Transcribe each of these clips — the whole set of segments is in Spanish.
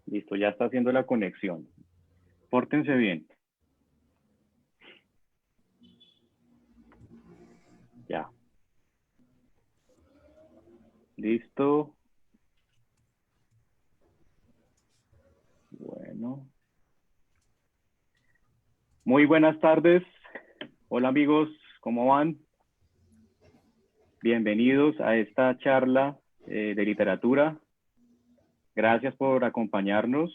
Listo, ya está haciendo la conexión. Pórtense bien. Ya. Listo. Bueno. Muy buenas tardes. Hola amigos, ¿cómo van? Bienvenidos a esta charla de literatura. Gracias por acompañarnos.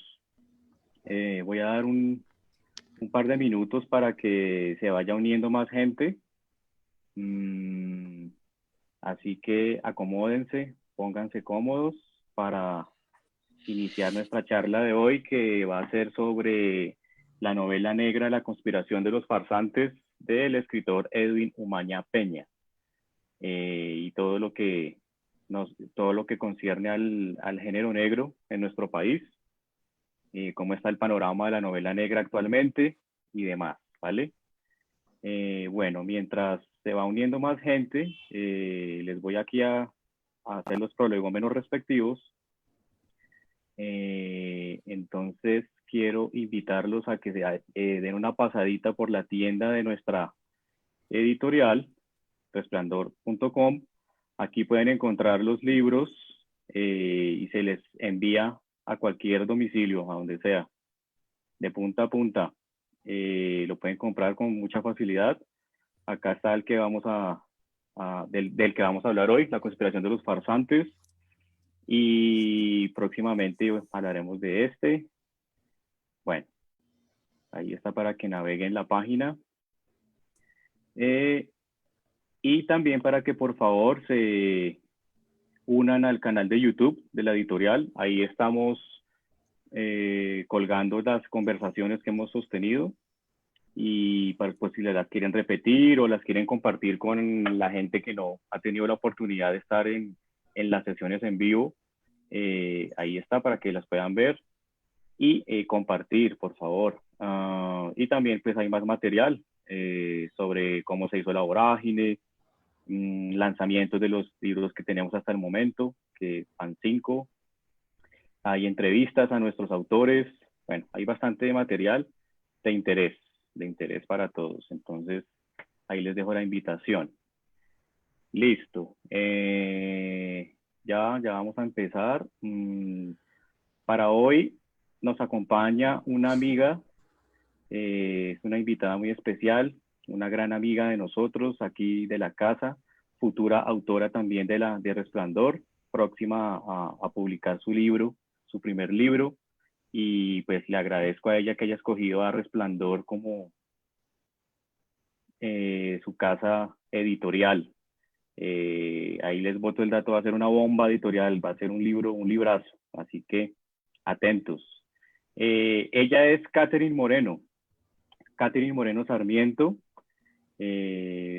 Voy a dar un par de minutos para que se vaya uniendo más gente. Así que acomódense, pónganse cómodos para iniciar nuestra charla de hoy, que va a ser sobre la novela negra La conspiración de los farsantes del escritor Edwin Umaña Peña, y todo lo que concierne al género negro en nuestro país, cómo está el panorama de la novela negra actualmente y demás, ¿vale? Bueno, mientras se va uniendo más gente, les voy aquí a hacer los prolegómenos respectivos. Entonces quiero invitarlos a que den una pasadita por la tienda de nuestra editorial, resplandor.com. Aquí pueden encontrar los libros y se les envía a cualquier domicilio, a donde sea, de punta a punta. Lo pueden comprar con mucha facilidad. Acá está el que del que vamos a hablar hoy, La conspiración de los farsantes. Y próximamente hablaremos de este. Bueno, ahí está para que naveguen la página. Y también para que por favor se unan al canal de YouTube de la editorial. Ahí estamos colgando las conversaciones que hemos sostenido. Y pues, si las quieren repetir o las quieren compartir con la gente que no ha tenido la oportunidad de estar en las sesiones en vivo, ahí está para que las puedan ver y compartir, por favor. Y también pues hay más material sobre cómo se hizo la vorágine, lanzamientos de los libros que tenemos hasta el momento, que van 5. Hay entrevistas a nuestros autores. Bueno, hay bastante material de interés para todos. Entonces, ahí les dejo la invitación. Listo. Ya vamos a empezar. Para hoy nos acompaña una amiga, es una invitada muy especial, una gran amiga de nosotros aquí de la casa, futura autora también de Resplandor, próxima a publicar su libro, su primer libro, y pues le agradezco a ella que haya escogido a Resplandor como su casa editorial. Ahí les boto el dato, va a ser una bomba editorial, va a ser un libro, un librazo, así que atentos. Ella es Catherine Moreno Sarmiento,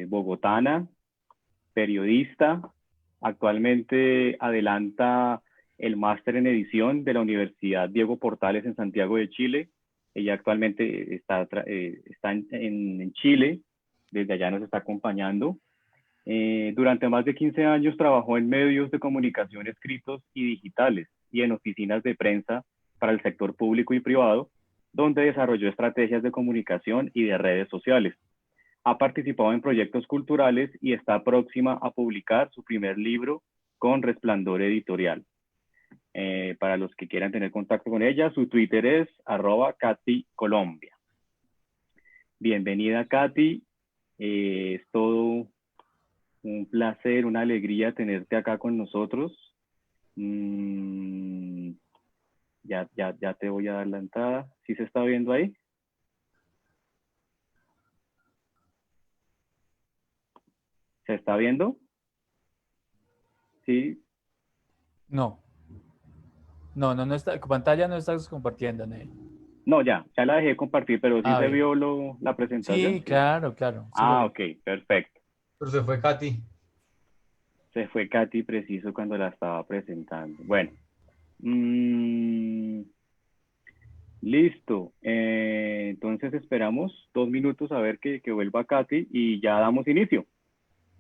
bogotana, periodista, actualmente adelanta el máster en edición de la Universidad Diego Portales en Santiago de Chile. Ella actualmente está en Chile, desde allá nos está acompañando. Durante más de 15 años trabajó en medios de comunicación escritos y digitales y en oficinas de prensa para el sector público y privado, donde desarrolló estrategias de comunicación y de redes sociales. Ha participado en proyectos culturales y está próxima a publicar su primer libro con Resplandor Editorial. Para los que quieran tener contacto con ella, su Twitter es @CatyColombia. Bienvenida, Katy. Es todo un placer, una alegría tenerte acá con nosotros. Ya te voy a dar la entrada. ¿Sí se está viendo ahí? ¿Se está viendo? Sí. No, no está, pantalla no estás compartiendo, Ney. No, ya la dejé compartir, pero sí Ah, se bien. vio la presentación. Sí, Sí. claro, sí lo Ah, vi. ok, perfecto. Pero se fue Katy. Se fue Katy preciso cuando la estaba presentando. Bueno, mmm, listo. Entonces esperamos 2 minutos a ver que vuelva Katy y ya damos inicio.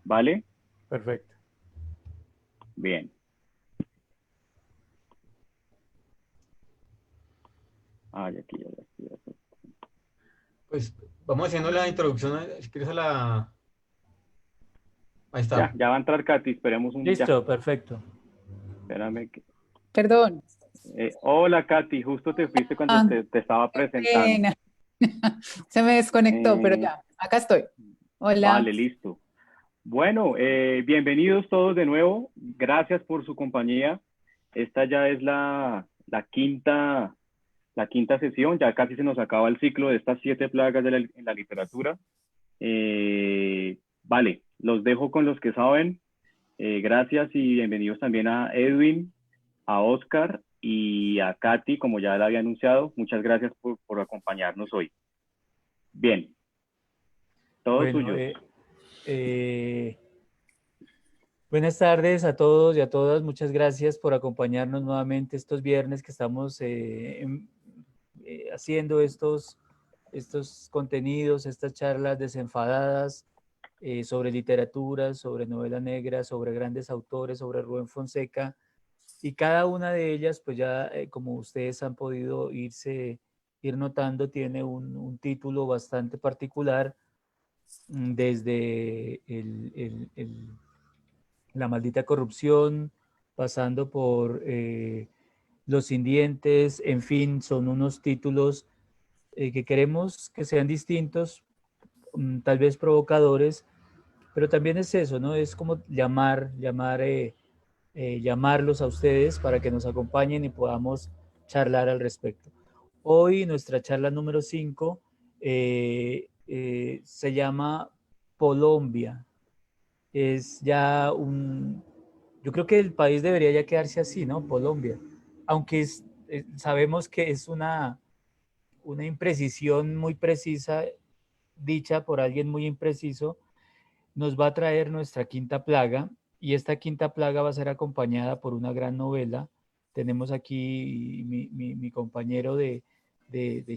¿Vale? Perfecto. Bien. Ah, ya aquí, ya estoy. Pues vamos haciendo la introducción, si quieres a la... Ahí está. Ya va a entrar Katy, esperemos ya, Listo, perfecto. espérame. Perdón. Hola Katy, justo te fuiste cuando Ah, te estaba qué presentando. pena. Se me desconectó, pero Eh, ya, acá estoy. Hola. vale, listo. Bueno, bienvenidos todos de nuevo. Gracias por su compañía. Esta ya es la quinta sesión. Ya casi se nos acaba el ciclo de estas 7 plagas en la literatura. Vale, los dejo con los que saben. Gracias y bienvenidos también a Edwin, a Oscar y a Katy, como ya la había anunciado. Muchas gracias por acompañarnos hoy. Bien, todo Bueno, suyo. buenas tardes a todos y a todas. Muchas gracias por acompañarnos nuevamente estos viernes que estamos haciendo estos contenidos, estas charlas desenfadadas sobre literatura, sobre novela negra, sobre grandes autores, sobre Rubén Fonseca. Y cada una de ellas, pues ya como ustedes han podido ir notando, tiene un título bastante particular, desde La maldita corrupción, pasando por Los sin dientes, en fin, son unos títulos que queremos que sean distintos, tal vez provocadores, pero también es eso, ¿no? Es como llamarlos a ustedes para que nos acompañen y podamos charlar al respecto. Hoy nuestra charla número 5 se llama Colombia. Es ya yo creo que el país debería ya quedarse así, ¿no? Colombia. Aunque sabemos que es una imprecisión muy precisa, dicha por alguien muy impreciso, nos va a traer nuestra quinta plaga, y esta quinta plaga va a ser acompañada por una gran novela. Tenemos aquí mi compañero de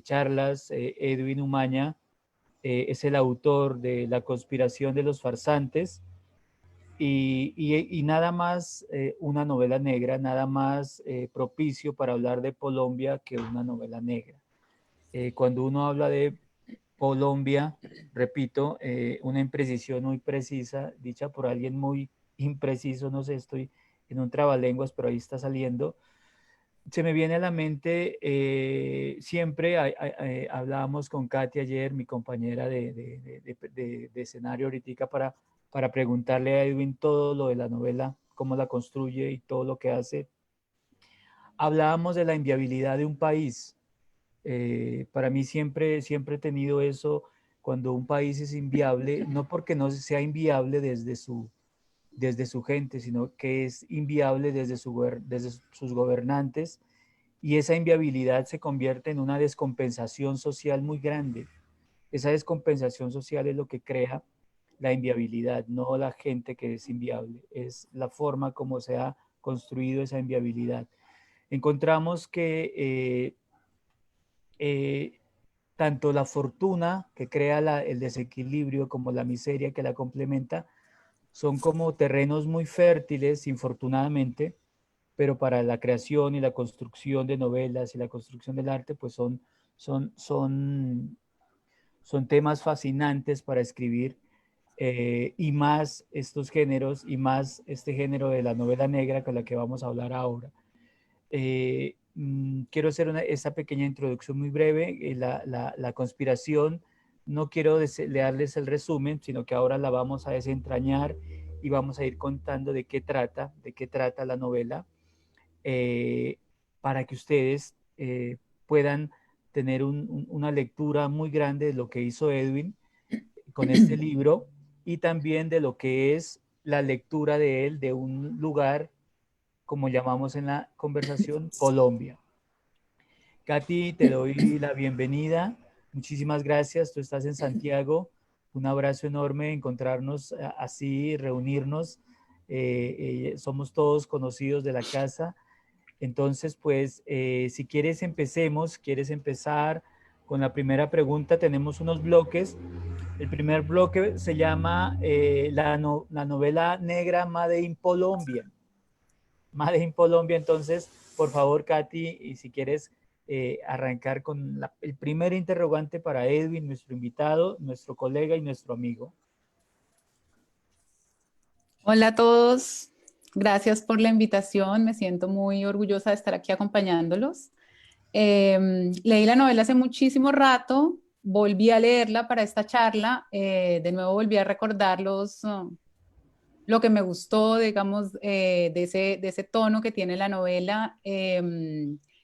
charlas, Edwin Umaña, es el autor de La conspiración de los farsantes, y nada más una novela negra, nada más propicio para hablar de Colombia que una novela negra. Cuando uno habla de Colombia, repito, una imprecisión muy precisa, dicha por alguien muy impreciso, no sé, estoy en un trabalenguas, pero ahí está saliendo. Se me viene a la mente, siempre hablábamos con Katy ayer, mi compañera de escenario ahorita, para preguntarle a Edwin todo lo de la novela, cómo la construye y todo lo que hace. Hablábamos de la inviabilidad de un país. Para mí siempre he tenido eso: cuando un país es inviable, no porque no sea inviable desde su gente, sino que es inviable desde sus gobernantes, y esa inviabilidad se convierte en una descompensación social muy grande. Esa descompensación social es lo que crea la inviabilidad, no la gente que es inviable, es la forma como se ha construido esa inviabilidad. Encontramos que tanto la fortuna que crea el desequilibrio como la miseria que la complementa son como terrenos muy fértiles, infortunadamente, pero para la creación y la construcción de novelas y la construcción del arte, pues son temas fascinantes para escribir, y más estos géneros, y más este género de la novela negra con la que vamos a hablar ahora. Quiero hacer esta pequeña introducción muy breve. La conspiración, no quiero leerles el resumen, sino que ahora la vamos a desentrañar y vamos a ir contando de qué trata la novela, para que ustedes puedan tener una lectura muy grande de lo que hizo Edwin con este libro, y también de lo que es la lectura de él de un lugar, como llamamos en la conversación, Colombia. Katy, te doy la bienvenida. Muchísimas gracias. Tú estás en Santiago. Un abrazo enorme encontrarnos así, reunirnos. Somos todos conocidos de la casa. Entonces, pues, si quieres quieres empezar con la primera pregunta. Tenemos unos bloques. El primer bloque se llama la novela negra Made in Colombia. Made in Colombia. Entonces, por favor, Katy, y si quieres arrancar con el primer interrogante para Edwin, nuestro invitado, nuestro colega y nuestro amigo. Hola a todos, gracias por la invitación, me siento muy orgullosa de estar aquí acompañándolos. Leí la novela hace muchísimo rato, volví a leerla para esta charla, de nuevo volví a recordar lo que me gustó, digamos, de ese tono que tiene la novela.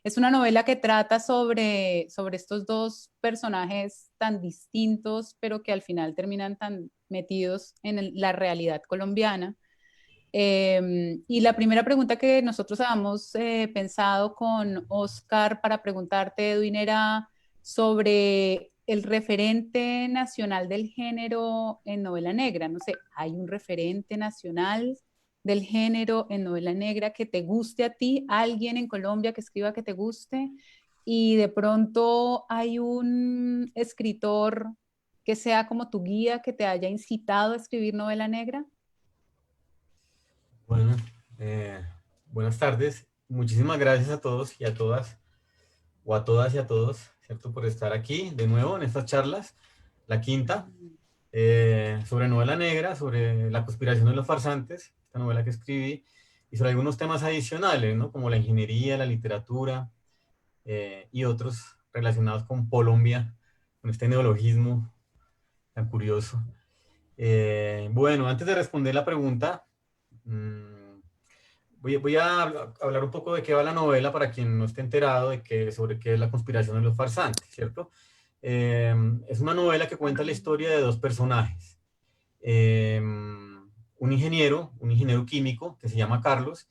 Es una novela que trata sobre estos dos personajes tan distintos, pero que al final terminan tan metidos en la realidad colombiana. Y la primera pregunta que nosotros habíamos pensado con Oscar para preguntarte, Edwin, era sobre el referente nacional del género en novela negra. No sé, ¿hay un referente nacional del género en novela negra que te guste a ti? ¿Alguien en Colombia que escriba que te guste? Y de pronto hay un escritor que sea como tu guía, que te haya incitado a escribir novela negra. Bueno, buenas tardes. Muchísimas gracias a todos y a todas, o a todas y a todos, ¿cierto? Por estar aquí de nuevo en estas charlas, la quinta, sobre novela negra, sobre la conspiración de los farsantes, esta novela que escribí, y sobre algunos temas adicionales, ¿no? Como la ingeniería, la literatura, y otros relacionados con Colombia, con este neologismo tan curioso. Bueno, antes de responder la pregunta, voy a hablar un poco de qué va la novela para quien no esté enterado sobre qué es la conspiración de los farsantes, ¿cierto? Es una novela que cuenta la historia de dos personajes. Un ingeniero químico que se llama Carlos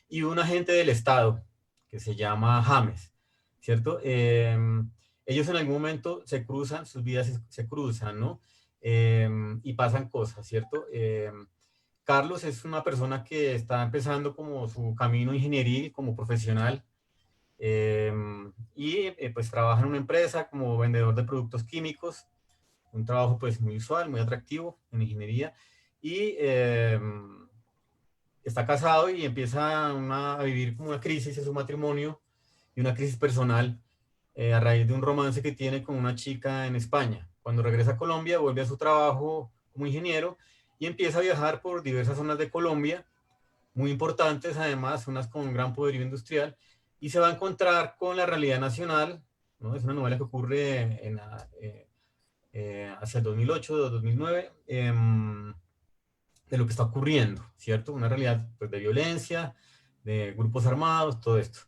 y un agente del Estado que se llama James, ¿cierto? Ellos en algún momento se cruzan, sus vidas se cruzan, ¿no? Y pasan cosas, ¿cierto? Carlos es una persona que está empezando como su camino ingenieril como profesional, pues trabaja en una empresa como vendedor de productos químicos, un trabajo pues muy usual, muy atractivo en ingeniería, y está casado y empieza a vivir como una crisis en su matrimonio y una crisis personal, a raíz de un romance que tiene con una chica en España. Cuando regresa a Colombia, vuelve a su trabajo como ingeniero y empieza a viajar por diversas zonas de Colombia, muy importantes además, unas con gran poderío industrial, y se va a encontrar con la realidad nacional, ¿no? Es una novela que ocurre hacia el 2008, 2009, de lo que está ocurriendo, ¿cierto? Una realidad pues, de violencia, de grupos armados, todo esto.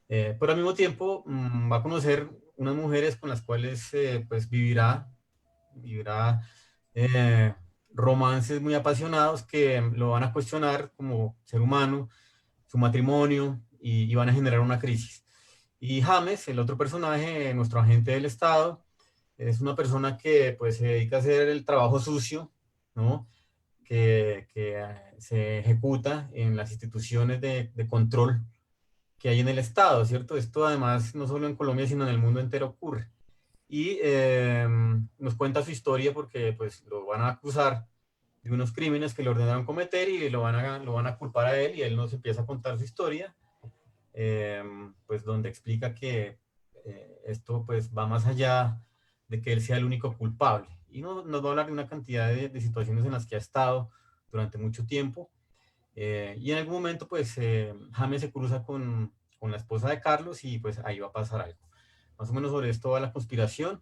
Pero al mismo tiempo va a conocer unas mujeres con las cuales pues vivirá eh, romances muy apasionados que lo van a cuestionar como ser humano, su matrimonio, y van a generar una crisis. Y James, el otro personaje, nuestro agente del Estado, es una persona que pues se dedica a hacer el trabajo sucio, ¿no? Que se ejecuta en las instituciones de control que hay en el Estado, ¿cierto? Esto además no solo en Colombia, sino en el mundo entero ocurre. Y nos cuenta su historia porque pues lo van a acusar de unos crímenes que le ordenaron cometer y lo van a culpar a él, y él nos empieza a contar su historia, pues donde explica que esto pues va más allá de que él sea el único culpable. Y nos va a hablar de una cantidad de situaciones en las que ha estado durante mucho tiempo. Y en algún momento pues James se cruza con la esposa de Carlos y pues ahí va a pasar algo. Más o menos sobre esto va la conspiración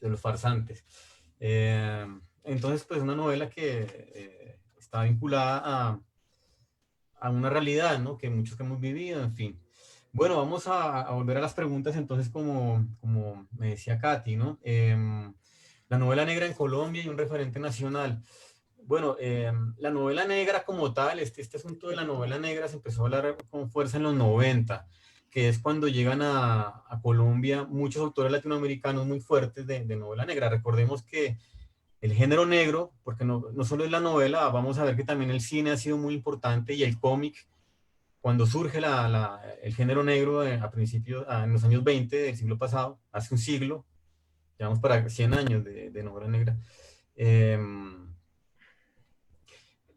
de los farsantes. Entonces pues una novela que está vinculada a una realidad, ¿no? Que muchos que hemos vivido, en fin. Bueno, vamos a volver a las preguntas entonces, como me decía Katy, ¿no? La novela negra en Colombia y un referente nacional. Bueno, la novela negra como tal, este asunto de la novela negra se empezó a hablar con fuerza en los 90, que es cuando llegan a Colombia muchos autores latinoamericanos muy fuertes de novela negra. Recordemos que el género negro, porque no solo es la novela, vamos a ver que también el cine ha sido muy importante y el cómic. Cuando surge el género negro en los años 20 del siglo pasado, hace un siglo, llevamos para 100 años de novela negra,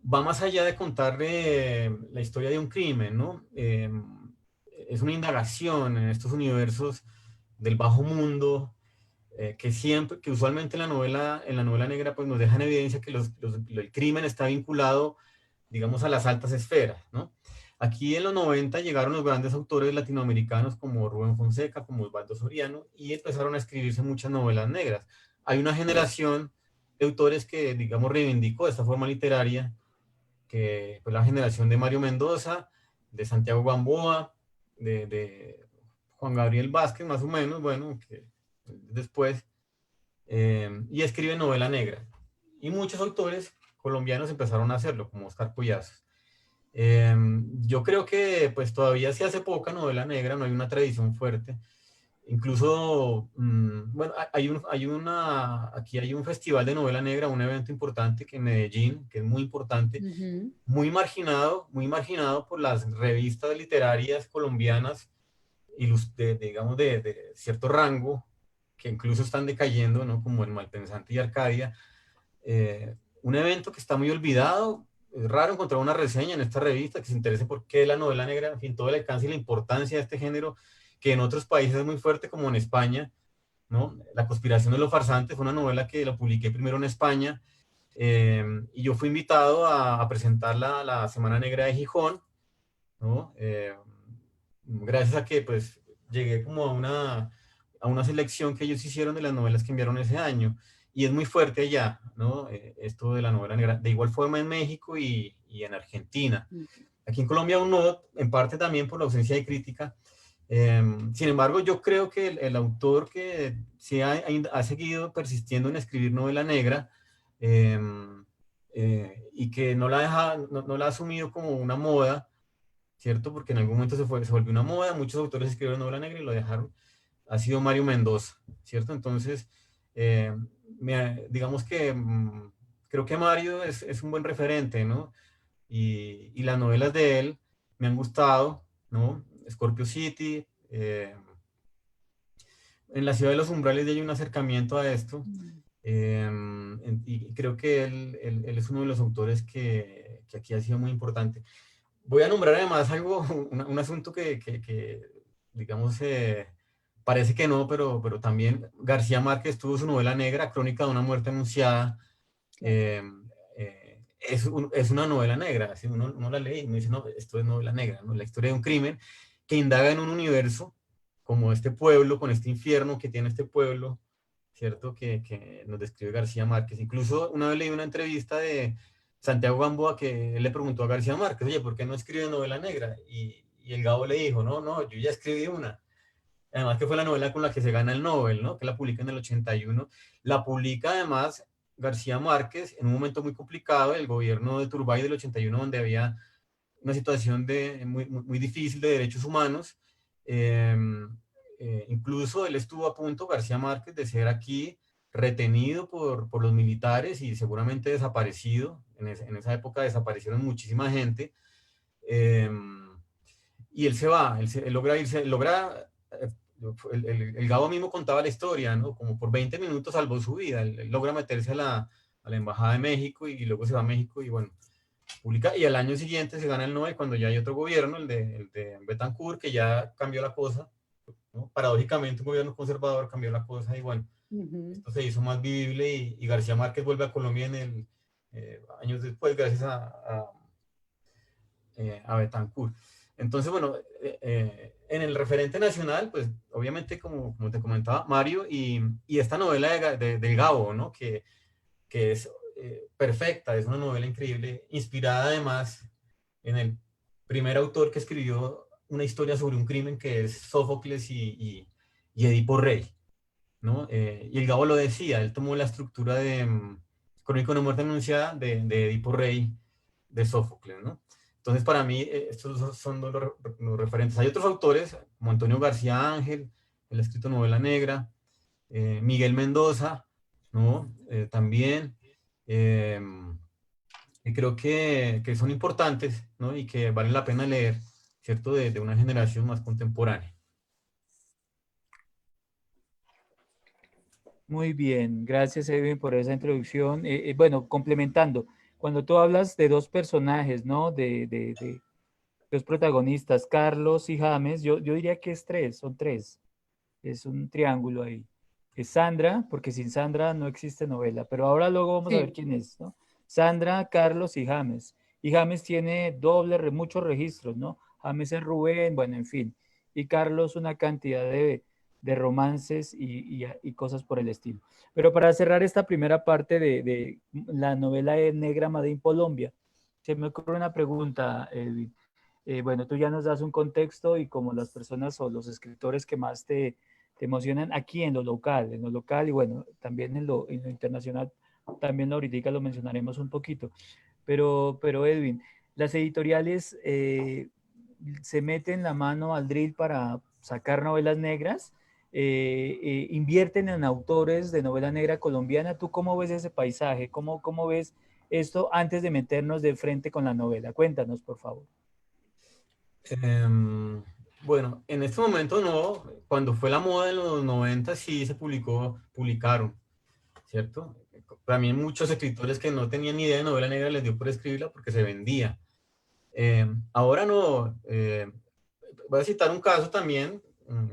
va más allá de contar la historia de un crimen, ¿no? es una indagación en estos universos del bajo mundo, que usualmente en la novela negra pues nos deja en evidencia que el crimen está vinculado, digamos, a las altas esferas, ¿no? Aquí en los 90 llegaron los grandes autores latinoamericanos como Rubén Fonseca, como Osvaldo Soriano, y empezaron a escribirse muchas novelas negras. Hay una generación de autores que, digamos, reivindicó esta forma literaria, que fue la generación de Mario Mendoza, de Santiago Gamboa, de Juan Gabriel Vázquez, más o menos, bueno, que después, y escribe novela negra. Y muchos autores colombianos empezaron a hacerlo, como Oscar Collazos. Yo creo que pues todavía se hace poca novela negra, no hay una tradición fuerte. Incluso, bueno, aquí hay un festival de novela negra, un evento importante que en Medellín, que es muy importante, muy marginado por las revistas literarias colombianas, y digamos, de cierto rango, que incluso están decayendo, ¿no? Como el Malpensante y Arcadia. Un evento que está muy olvidado. Es raro encontrar una reseña en esta revista que se interese por qué la novela negra, en fin, todo el alcance y la importancia de este género, que en otros países es muy fuerte, como en España, ¿no? La conspiración de los farsantes fue una novela que la publiqué primero en España, y yo fui invitado a presentarla a la Semana Negra de Gijón, ¿no? Gracias a que pues llegué como a una selección que ellos hicieron de las novelas que enviaron ese año, y es muy fuerte allá, ¿no? Esto de la novela negra, de igual forma en México y en Argentina. Aquí en Colombia aún no, en parte también por la ausencia de crítica. Sin embargo, yo creo que el autor que sí ha seguido persistiendo en escribir novela negra, y que no la ha asumido como una moda, ¿cierto? Porque en algún momento se volvió una moda, muchos autores escribieron novela negra y lo dejaron, ha sido Mario Mendoza, ¿cierto? Entonces, digamos que creo que Mario es un buen referente, ¿no? Y las novelas de él me han gustado, ¿no? Scorpio City, en La ciudad de los umbrales hay un acercamiento a esto, y creo que él es uno de los autores que aquí ha sido muy importante. Voy a nombrar además un asunto que digamos, parece que no, pero también García Márquez tuvo su novela negra, Crónica de una muerte anunciada. Es una novela negra, así uno la lee y uno dice, no, esto es novela negra, ¿no? La historia de un crimen que indaga en un universo como este pueblo, con este infierno que tiene este pueblo, ¿cierto? Que nos describe García Márquez. Incluso una vez leí una entrevista de Santiago Gamboa que él le preguntó a García Márquez, oye, ¿por qué no escribe novela negra? Y el Gabo le dijo, no, yo ya escribí una. Además que fue la novela con la que se gana el Nobel, ¿no? Que la publica en el 81. La publica además García Márquez en un momento muy complicado del gobierno de Turbay del 81, donde había una situación muy difícil de derechos humanos. Incluso él estuvo a punto, García Márquez, de ser aquí retenido por los militares y seguramente desaparecido. En esa época desaparecieron muchísima gente. Y él se va, él logra irse, el Gabo mismo contaba la historia, ¿no? Como por 20 minutos salvó su vida. Él logra meterse a la Embajada de México y luego se va a México y bueno, publica. Y al año siguiente se gana el Nobel cuando ya hay otro gobierno, el de Betancourt, que ya cambió la cosa, ¿no? Paradójicamente un gobierno conservador cambió la cosa y bueno, esto se hizo más vivible y García Márquez vuelve a Colombia años después gracias a Betancourt. Entonces, bueno, en el referente nacional, pues obviamente, como te comentaba, Mario y esta novela del Gabo, ¿no? Que es perfecta, es una novela increíble, inspirada además en el primer autor que escribió una historia sobre un crimen, que es Sófocles y Edipo Rey, ¿no? Y el Gabo lo decía, él tomó la estructura de Crónica de una muerte anunciada de Edipo Rey de Sófocles, ¿no? Entonces, para mí, estos son los referentes. Hay otros autores, como Antonio García Ángel, él ha escrito novela negra, Miguel Mendoza, ¿no? También, y creo que son importantes, ¿no? Y que valen la pena leer, ¿cierto? De una generación más contemporánea. Muy bien, gracias Edwin por esa introducción. Bueno, complementando, cuando tú hablas de dos personajes, ¿no? De los protagonistas, Carlos y James, yo diría que es tres, son tres. Es un triángulo ahí. Es Sandra, porque sin Sandra no existe novela, pero ahora luego vamos a ver Sí. quién es, ¿no? Sandra, Carlos y James. Y James tiene muchos registros, ¿no? James es Rubén, bueno, en fin. Y Carlos una cantidad de romances y cosas por el estilo. Pero para cerrar esta primera parte de la novela negra Made in Colombia, se me ocurre una pregunta, Edwin. Bueno, tú ya nos das un contexto y como las personas o los escritores que más te emocionan aquí en lo local y bueno, también en lo internacional, también ahorita lo mencionaremos un poquito. Pero Edwin, las editoriales se meten la mano al drill para sacar novelas negras, invierten en autores de novela negra colombiana. ¿Tú cómo ves ese paisaje? ¿Cómo ves esto antes de meternos de frente con la novela? Cuéntanos, por favor. Bueno, en este momento no. Cuando fue la moda en los 90 sí se publicaron, ¿cierto? También muchos escritores que no tenían ni idea de novela negra les dio por escribirla porque se vendía. Ahora no. Voy a citar un caso también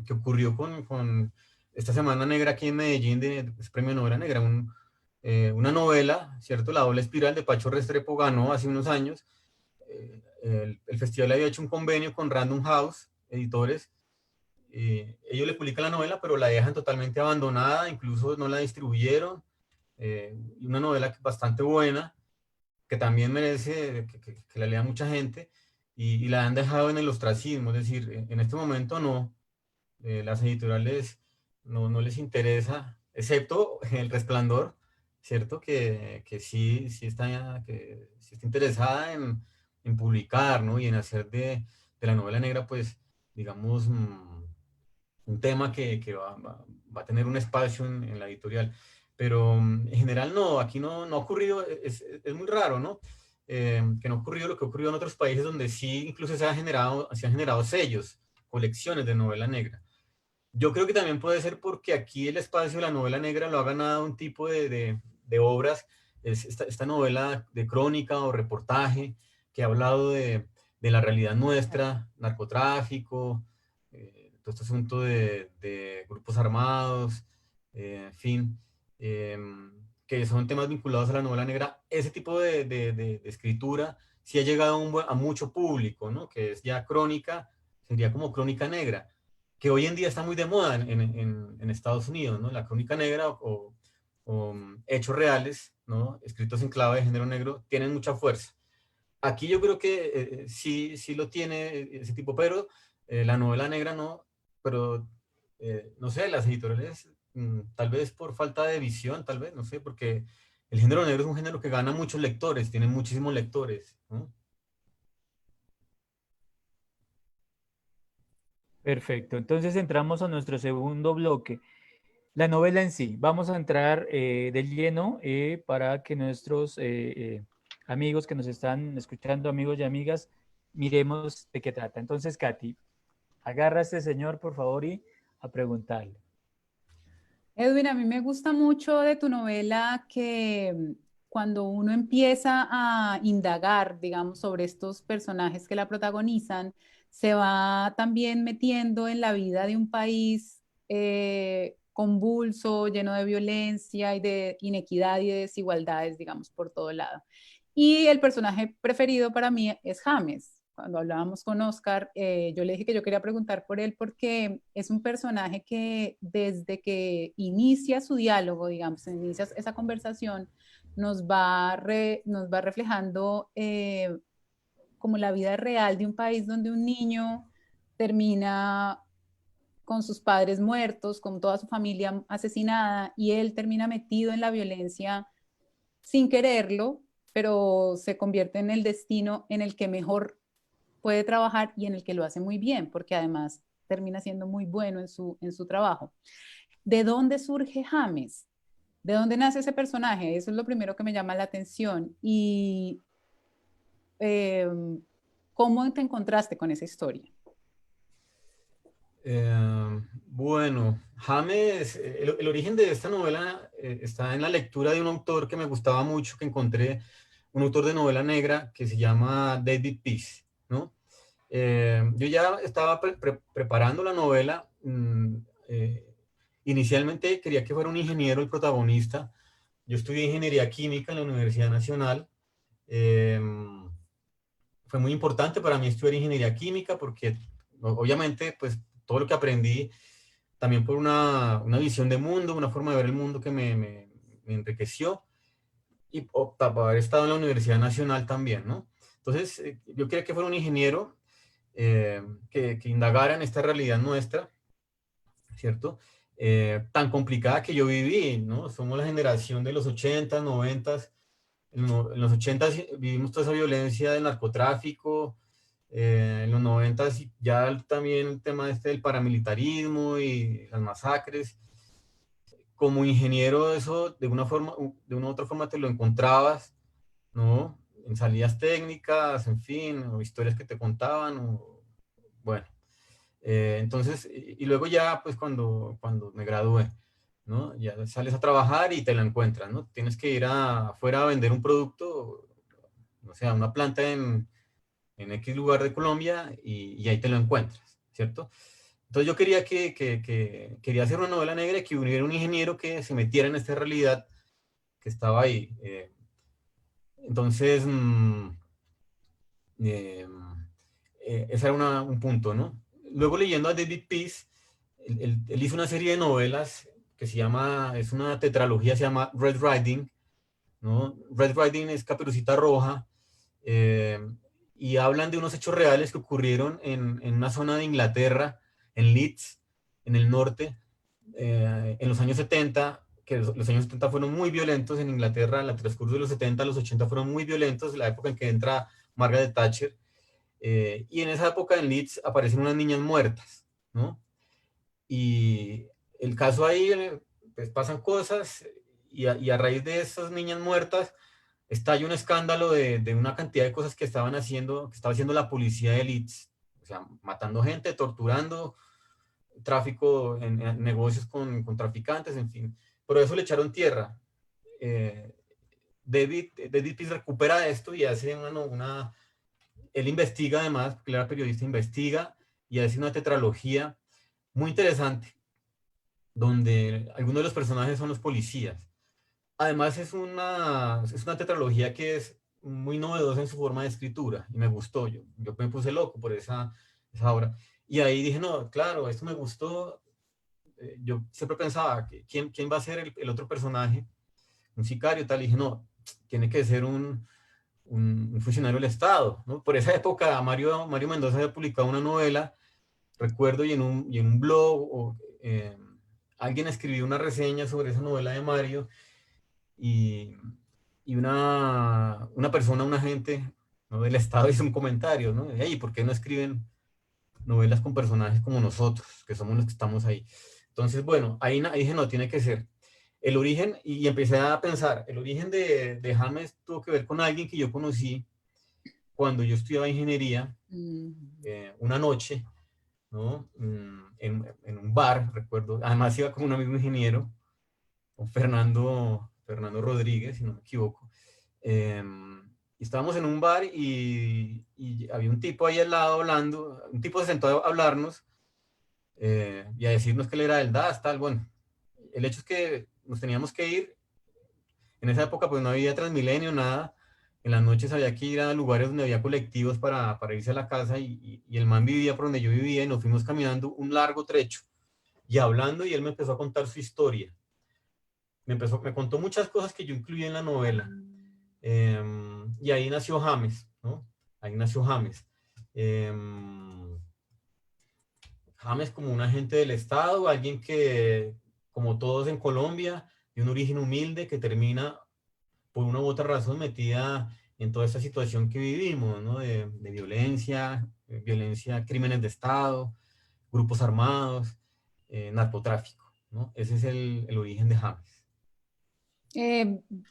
que ocurrió con esta Semana Negra aquí en Medellín, de Premio Novela Negra, una novela, ¿cierto? La doble espiral de Pacho Restrepo ganó hace unos años. El festival había hecho un convenio con Random House, editores. Ellos le publican la novela, pero la dejan totalmente abandonada, incluso no la distribuyeron. Una novela bastante buena, que también merece que la lea mucha gente, y la han dejado en el ostracismo. Es decir, en este momento no, las editoriales no les interesa, excepto El Resplandor, ¿cierto? Que sí está interesada en publicar, ¿no? Y en hacer de la novela negra, pues, digamos, un tema que va a tener un espacio en la editorial. Pero en general no, aquí no ha ocurrido, es muy raro, ¿no? Que no ha ocurrido lo que ha ocurrido en otros países donde sí incluso se han generado sellos, colecciones de novela negra. Yo creo que también puede ser porque aquí el espacio de la novela negra lo ha ganado un tipo de obras, es esta novela de crónica o reportaje que ha hablado de la realidad nuestra, narcotráfico, todo este asunto de grupos armados, en fin, eh, que son temas vinculados a la novela negra. Ese tipo de escritura sí ha llegado a mucho público, ¿no? Que es ya crónica, sería como crónica negra, que hoy en día está muy de moda en Estados Unidos, ¿no? La crónica negra o hechos reales, ¿no? Escritos en clave de género negro, tienen mucha fuerza. Aquí yo creo que sí lo tiene ese tipo, pero la novela negra no, pero no sé, las editoriales, tal vez por falta de visión, tal vez, no sé, porque el género negro es un género que gana muchos lectores, tiene muchísimos lectores, ¿no? Perfecto. Entonces entramos a nuestro segundo bloque. La novela en sí. Vamos a entrar de lleno para que nuestros amigos que nos están escuchando, amigos y amigas, miremos de qué trata. Entonces, Katy, agarra a este señor, por favor, y a preguntarle. Edwin, a mí me gusta mucho de tu novela que cuando uno empieza a indagar, digamos, sobre estos personajes que la protagonizan, se va también metiendo en la vida de un país convulso, lleno de violencia y de inequidad y de desigualdades, digamos, por todo lado. Y el personaje preferido para mí es James. Cuando hablábamos con Oscar, yo le dije que yo quería preguntar por él porque es un personaje que desde que inicia su diálogo, digamos, inicia esa conversación, nos va reflejando como la vida real de un país donde un niño termina con sus padres muertos, con toda su familia asesinada, y él termina metido en la violencia sin quererlo, pero se convierte en el destino en el que mejor puede trabajar y en el que lo hace muy bien, porque además termina siendo muy bueno en su trabajo. ¿De dónde surge James? ¿De dónde nace ese personaje? Eso es lo primero que me llama la atención. Y eh, ¿cómo te encontraste con esa historia? Bueno, James, el origen de esta novela está en la lectura de un autor que me gustaba mucho, que encontré, un autor de novela negra que se llama David Peace, ¿no? Yo ya estaba preparando la novela. Inicialmente quería que fuera un ingeniero el protagonista. Yo estudié ingeniería química en la Universidad Nacional. Fue muy importante para mí estudiar ingeniería química porque obviamente pues todo lo que aprendí también por una visión de mundo, una forma de ver el mundo que me enriqueció, y para haber estado en la Universidad Nacional también, ¿no? Entonces yo quería que fuera un ingeniero que indagara en esta realidad nuestra, ¿cierto? Tan complicada que yo viví, ¿no? Somos la generación de los 80, 90. En los 80 vivimos toda esa violencia del narcotráfico. En los 90 ya también el tema este del paramilitarismo y las masacres. Como ingeniero eso de una forma, de una u otra forma te lo encontrabas, ¿no? En salidas técnicas, en fin, o historias que te contaban, o, bueno. Entonces, y luego ya, pues cuando me gradué, ¿no? Ya sales a trabajar y te la encuentras, ¿no? Tienes que ir afuera a vender un producto, o sea, una planta en X lugar de Colombia y ahí te lo encuentras, ¿cierto? Entonces yo quería quería hacer una novela negra que hubiera un ingeniero que se metiera en esta realidad que estaba ahí. Entonces, ese era un punto, ¿no? Luego leyendo a David Peace, él hizo una serie de novelas que es una tetralogía, se llama Red Riding, ¿no? Red Riding es Caperucita Roja, eh, y hablan de unos hechos reales que ocurrieron en una zona de Inglaterra, en Leeds, en el norte, en los años 70, que los años 70 fueron muy violentos en Inglaterra, en el transcurso de los 70, los 80 fueron muy violentos, la época en que entra Margaret Thatcher, y en esa época en Leeds aparecen unas niñas muertas, ¿no? Y el caso ahí, pues pasan cosas, y a raíz de esas niñas muertas, estalla un escándalo de una cantidad de cosas que estaba haciendo la policía de Leeds, o sea, matando gente, torturando, tráfico en negocios con traficantes, en fin. Pero eso le echaron tierra. Eh, David Peace recupera esto y hace él investiga además, porque él era periodista, investiga y hace una tetralogía muy interesante, donde algunos de los personajes son los policías. Además es una tetralogía que es muy novedosa en su forma de escritura y me gustó. Yo me puse loco por esa obra. Y ahí dije, no, claro, esto me gustó. Yo siempre pensaba, ¿quién va a ser el otro personaje? Un sicario, tal. Y dije, no, tiene que ser un funcionario del Estado, ¿no? Por esa época Mario Mendoza había publicado una novela, recuerdo, y en un blog alguien escribió una reseña sobre esa novela de Mario, y, y una persona, un agente, ¿no?, del Estado hizo un comentario, ¿no? Hey, ¿por qué no escriben novelas con personajes como nosotros, que somos los que estamos ahí? Entonces, bueno, ahí dije, no, tiene que ser. El origen, y empecé a pensar, el origen de James tuvo que ver con alguien que yo conocí cuando yo estudiaba ingeniería, una noche, ¿no? En un bar, recuerdo. Además iba con un amigo ingeniero, con Fernando Rodríguez, si no me equivoco. Estábamos en un bar y había un tipo ahí al lado hablando, un tipo se sentó a hablarnos y a decirnos que él era del DAS, tal. Bueno, el hecho es que nos teníamos que ir. En esa época pues no había Transmilenio, nada. En las noches había que ir a lugares donde había colectivos para irse a la casa, y el man vivía por donde yo vivía, y nos fuimos caminando un largo trecho y hablando, y él me empezó a contar su historia. Me contó muchas cosas que yo incluí en la novela. Y ahí nació James, ¿no? Ahí nació James. James como un agente del Estado, alguien que, como todos en Colombia, de un origen humilde, que termina por una u otra razón metida en toda esta situación que vivimos, ¿no? De violencia, crímenes de Estado, grupos armados, narcotráfico, ¿no? Ese es el origen de James.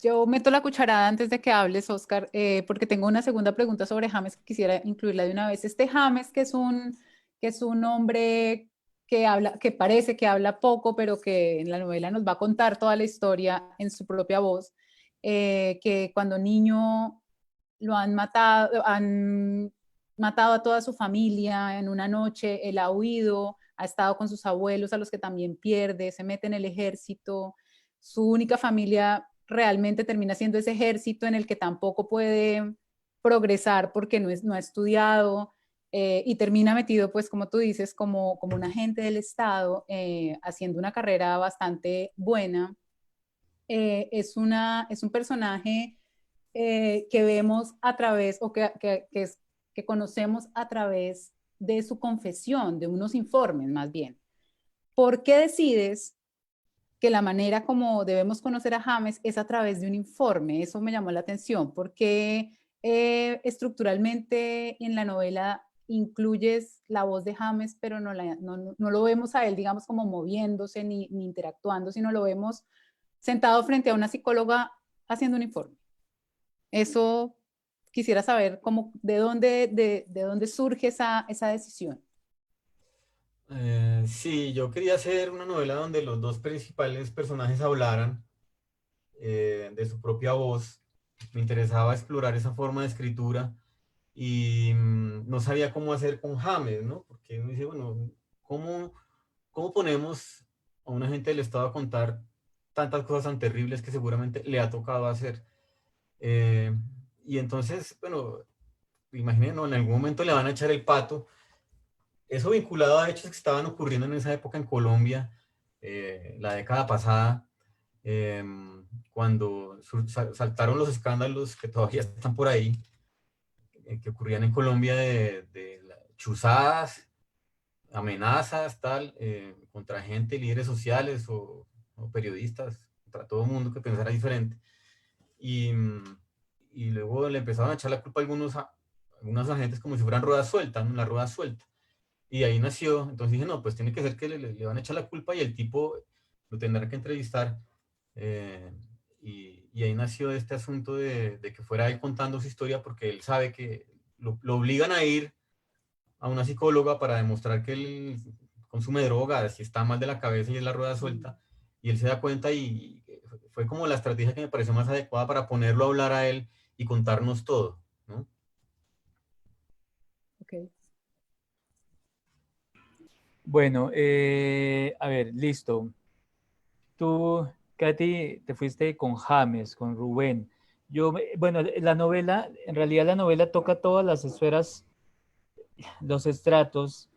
Yo meto la cucharada antes de que hables, Oscar, porque tengo una segunda pregunta sobre James que quisiera incluirla de una vez. Este James, que es un hombre que habla, que parece que habla poco, pero que en la novela nos va a contar toda la historia en su propia voz, que cuando niño lo han matado, matado a toda su familia en una noche, él ha huido, ha estado con sus abuelos a los que también pierde, se mete en el ejército, su única familia realmente termina siendo ese ejército en el que tampoco puede progresar porque no ha estudiado, y termina metido, pues como tú dices, como un agente del Estado, haciendo una carrera bastante buena. Es un personaje que vemos a través, o que conocemos a través de su confesión, de unos informes más bien. ¿Por qué decides que la manera como debemos conocer a James es a través de un informe? Eso me llamó la atención. ¿Por qué estructuralmente en la novela incluyes la voz de James, pero no lo vemos a él, digamos, como moviéndose ni interactuando, sino lo vemos sentado frente a una psicóloga haciendo un informe? Eso quisiera saber de dónde surge esa decisión. Sí, yo quería hacer una novela donde los dos principales personajes hablaran de su propia voz. Me interesaba explorar esa forma de escritura y no sabía cómo hacer con James, ¿no? Porque uno dice, bueno, ¿cómo ponemos a un agente del Estado a contar tantas cosas tan terribles que seguramente le ha tocado hacer? Eh, y entonces, bueno, imaginé, ¿no? En algún momento le van a echar el pato. Eso vinculado a hechos que estaban ocurriendo en esa época en Colombia, la década pasada, eh, cuando saltaron los escándalos que todavía están por ahí, que ocurrían en Colombia de chuzadas, amenazas, tal, contra gente, líderes sociales o periodistas, contra todo el mundo que pensara diferente. Y, y luego le empezaron a echar la culpa a algunos agentes como si fueran ruedas sueltas, ¿no? La rueda suelta. Y ahí nació, entonces dije, no, pues tiene que ser que le van a echar la culpa y el tipo lo tendrá que entrevistar. eh, y ahí nació este asunto de que fuera él contando su historia porque él sabe que lo obligan a ir a una psicóloga para demostrar que él consume drogas y está mal de la cabeza y es la rueda suelta. Y él se da cuenta y fue como la estrategia que me pareció más adecuada para ponerlo a hablar a él y contarnos todo, ¿no? Okay. Bueno, a ver, listo. Tú, Katy, te fuiste con James, con Rubén. Bueno, la novela, en realidad la novela toca todas las esferas, los estratos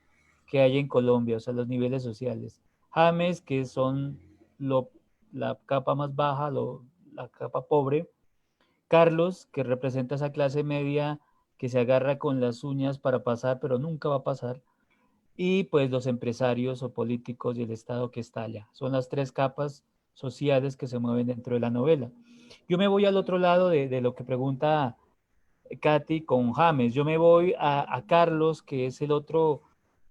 que hay en Colombia, o sea, los niveles sociales. James, que son lo, la capa más baja, la capa pobre. Carlos, que representa esa clase media que se agarra con las uñas para pasar, pero nunca va a pasar. Y pues los empresarios o políticos y el Estado que está allá. Son las tres capas sociales que se mueven dentro de la novela. Yo me voy al otro lado de lo que pregunta Katy con James. Yo me voy a Carlos, que es el otro,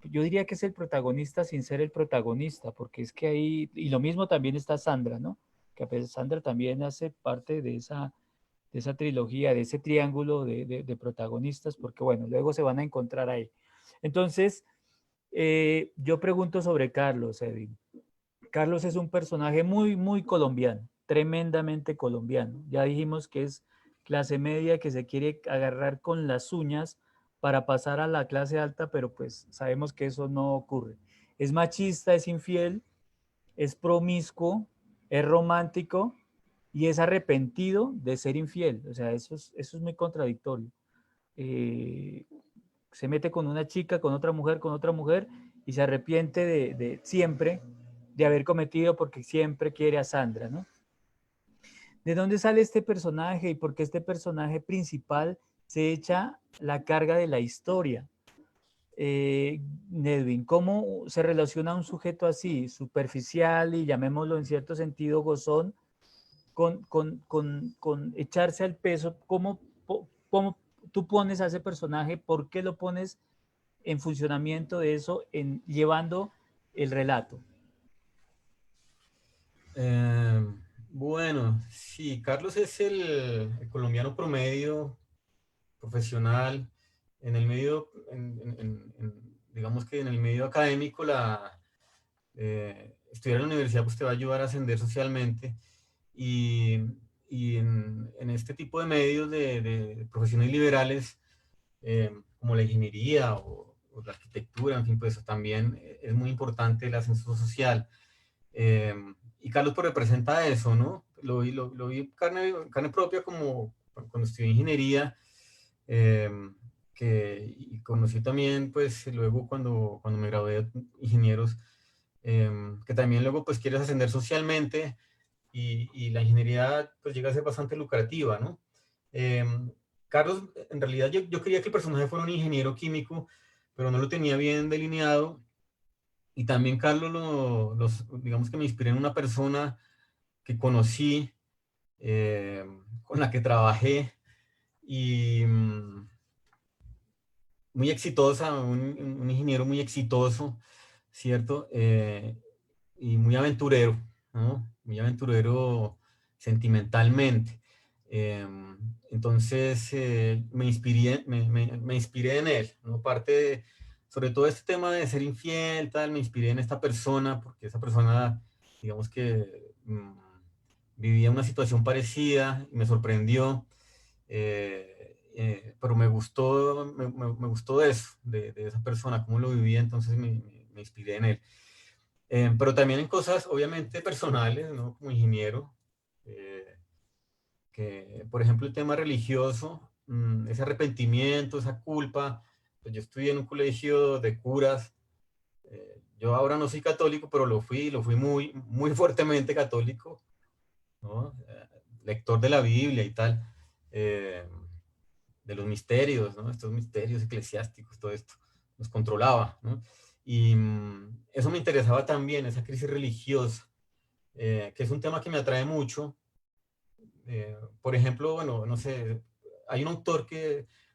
yo diría que es el protagonista sin ser el protagonista, porque es que ahí, y lo mismo también está Sandra, ¿no? Que pues Sandra también hace parte de esa trilogía, de ese triángulo de protagonistas, porque bueno, luego se van a encontrar ahí. Entonces, yo pregunto sobre Carlos, Edwin. Carlos es un personaje muy, muy colombiano, tremendamente colombiano. Ya dijimos que es clase media que se quiere agarrar con las uñas para pasar a la clase alta, pero pues sabemos que eso no ocurre. Es machista, es infiel, es promiscuo, es romántico y es arrepentido de ser infiel. O sea, eso es muy contradictorio. Eh, Se mete con una chica, con otra mujer y se arrepiente de siempre de haber cometido porque siempre quiere a Sandra, ¿no? ¿De dónde sale este personaje y por qué este personaje principal se echa la carga de la historia? Nedvin, ¿cómo se relaciona un sujeto así, superficial y llamémoslo en cierto sentido gozón, con echarse al peso? ¿Cómo tú pones a ese personaje? ¿Por qué lo pones en funcionamiento de eso, llevando el relato? Eh, bueno, sí, Carlos es el colombiano promedio, profesional, en el medio, digamos que en el medio académico, estudiar en la universidad pues te va a ayudar a ascender socialmente y en este tipo de medios de profesiones liberales, como la ingeniería o la arquitectura, en fin, pues también es muy importante el ascenso social. Y Carlos pues representa eso, ¿no? Lo vi carne propia como cuando estudié ingeniería, y conocí también, pues luego cuando me gradué de ingenieros, que también luego pues quieres ascender socialmente y la ingeniería pues llega a ser bastante lucrativa, ¿no? Carlos, en realidad yo quería que el personaje fuera un ingeniero químico, pero no lo tenía bien delineado. Y también Carlos, digamos que me inspiré en una persona que conocí, con la que trabajé y muy exitosa, un ingeniero muy exitoso, ¿cierto? Y muy aventurero, ¿no? Muy aventurero sentimentalmente. Eh, entonces, me inspiré en él, ¿no? Sobre todo este tema de ser infiel, tal, me inspiré en esta persona, porque esa persona, digamos que vivía una situación parecida y me sorprendió. Pero me gustó eso, de esa persona, cómo lo vivía, entonces me inspiré en él. Pero también en cosas obviamente personales, ¿no? Como ingeniero, eh, que por ejemplo el tema religioso, ese arrepentimiento, esa culpa, pues yo estudié en un colegio de curas, yo ahora no soy católico, pero lo fui muy, muy fuertemente católico, ¿no? Lector de la Biblia y tal, de los misterios, ¿no? Estos misterios eclesiásticos, todo esto, nos controlaba, ¿no? Y eso me interesaba también, esa crisis religiosa, que es un tema que me atrae mucho. Por ejemplo, bueno, no sé, hay un autor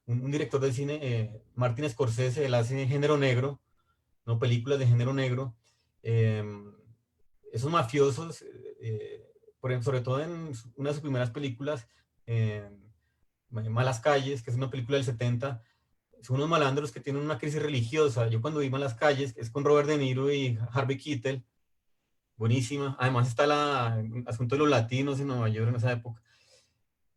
un director de cine, Martin Scorsese, él hace género negro, ¿no? Películas de género negro. Eh, Esos mafiosos, por ejemplo, sobre todo en una de sus primeras películas, eh, Malas Calles, que es una película del 70, son unos malandros que tienen una crisis religiosa. Yo cuando vi Malas Calles, es con Robert De Niro y Harvey Keitel, buenísima. Además está el asunto de los latinos en Nueva York en esa época.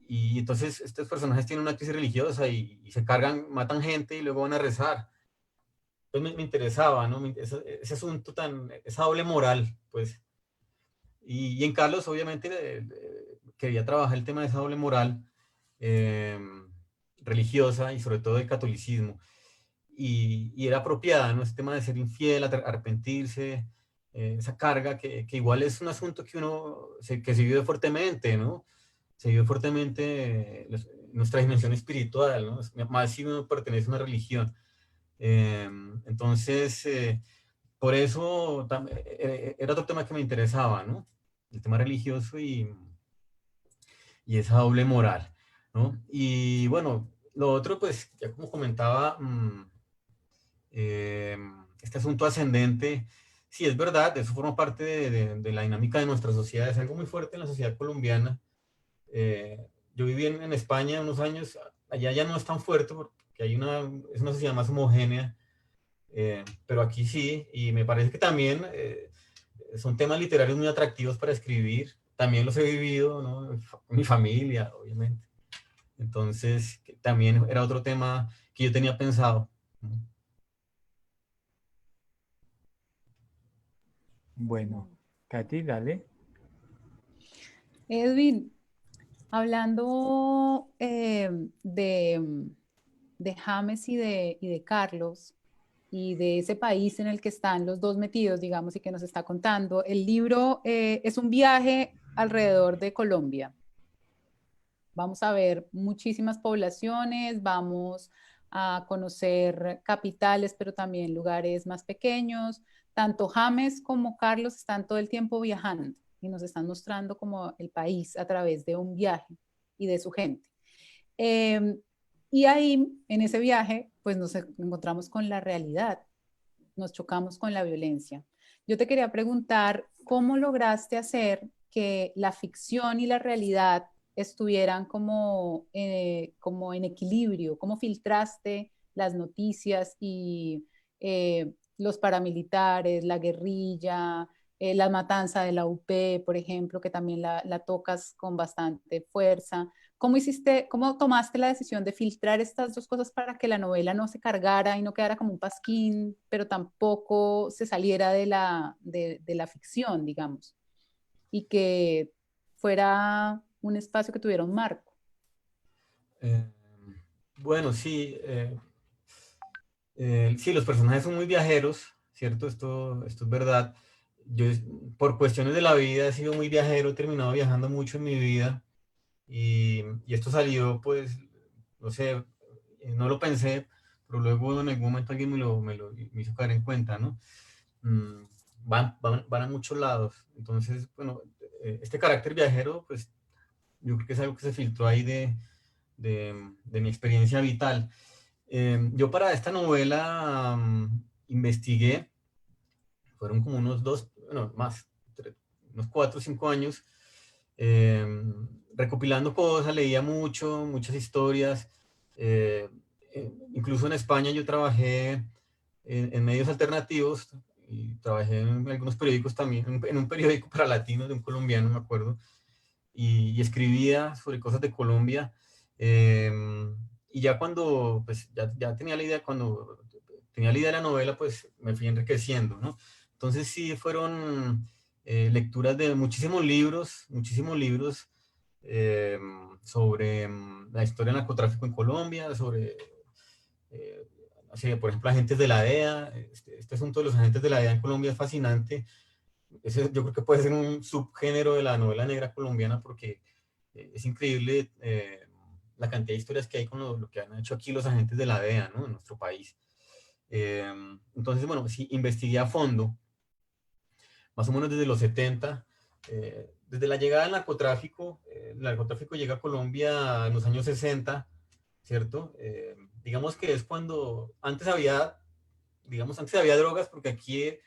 Y entonces estos personajes tienen una crisis religiosa y se cargan, matan gente y luego van a rezar. Entonces me interesaba, ¿no? Ese asunto esa doble moral, pues. Y en Carlos, obviamente, quería trabajar el tema de esa doble moral eh, religiosa y sobre todo del catolicismo. Y era apropiada, ¿no? Ese tema de ser infiel, arrepentirse, esa carga que igual es un asunto que que se vive fuertemente, ¿no? Se vive fuertemente nuestra dimensión espiritual, ¿no? Más si uno pertenece a una religión. Entonces, por eso era otro tema que me interesaba, ¿no? El tema religioso y esa doble moral, ¿no? Y bueno, lo otro, pues, ya como comentaba, eh, este asunto ascendente, sí es verdad, eso forma parte de la dinámica de nuestra sociedad, es algo muy fuerte en la sociedad colombiana. Yo viví en España unos años, allá ya no es tan fuerte porque es una sociedad más homogénea, pero aquí sí, y me parece que también son temas literarios muy atractivos para escribir, también los he vivido, ¿no? Con mi familia, obviamente. Entonces, también era otro tema que yo tenía pensado, ¿no? Bueno, Katy, dale. Edwin, hablando de James y de Carlos y de ese país en el que están los dos metidos, digamos, y que nos está contando, el libro es un viaje alrededor de Colombia. Vamos a ver muchísimas poblaciones, vamos a conocer capitales, pero también lugares más pequeños. Tanto James como Carlos están todo el tiempo viajando y nos están mostrando como el país a través de un viaje y de su gente. Eh, y ahí, en ese viaje, pues nos encontramos con la realidad, nos chocamos con la violencia. Yo te quería preguntar, ¿cómo lograste hacer que la ficción y la realidad estuvieran como en equilibrio? ¿Cómo filtraste las noticias y los paramilitares, la guerrilla, la matanza de la UP, por ejemplo, que también la tocas con bastante fuerza? ¿Cómo hiciste, cómo tomaste la decisión de filtrar estas dos cosas para que la novela no se cargara y no quedara como un pasquín, pero tampoco se saliera de la ficción, digamos, y que fuera un espacio que tuviera un marco? Eh, bueno, sí, sí, los personajes son muy viajeros, ¿cierto? Esto es verdad. Yo, por cuestiones de la vida, he sido muy viajero, he terminado viajando mucho en mi vida y esto salió, pues, no sé, no lo pensé, pero luego en algún momento alguien me hizo caer en cuenta, ¿no? Mm, van a muchos lados. Entonces, bueno, este carácter viajero, pues, yo creo que es algo que se filtró ahí de mi experiencia vital. Yo para esta novela investigué, fueron como unos dos, bueno, más, unos 4 o 5 años, eh, recopilando cosas, leía mucho, muchas historias. eh, Incluso en España yo trabajé en medios alternativos y trabajé en algunos periódicos también, en un periódico para latinos de un colombiano, me acuerdo, y escribía sobre cosas de Colombia. Y ya cuando, pues ya tenía la idea, cuando tenía la idea de la novela, pues me fui enriqueciendo, ¿no? Entonces sí fueron lecturas de muchísimos libros eh, sobre la historia del narcotráfico en Colombia, sobre, así, por ejemplo, agentes de la DEA. Este asunto de los agentes de la DEA en Colombia es fascinante. Ese, yo creo que puede ser un subgénero de la novela negra colombiana porque es increíble la cantidad de historias que hay con lo que han hecho aquí los agentes de la DEA, ¿no? En nuestro país. Entonces, bueno, sí, investigué a fondo, más o menos desde los 70, desde la llegada del narcotráfico. El narcotráfico llega a Colombia en los años 60, ¿cierto? Digamos que es cuando antes había drogas porque aquí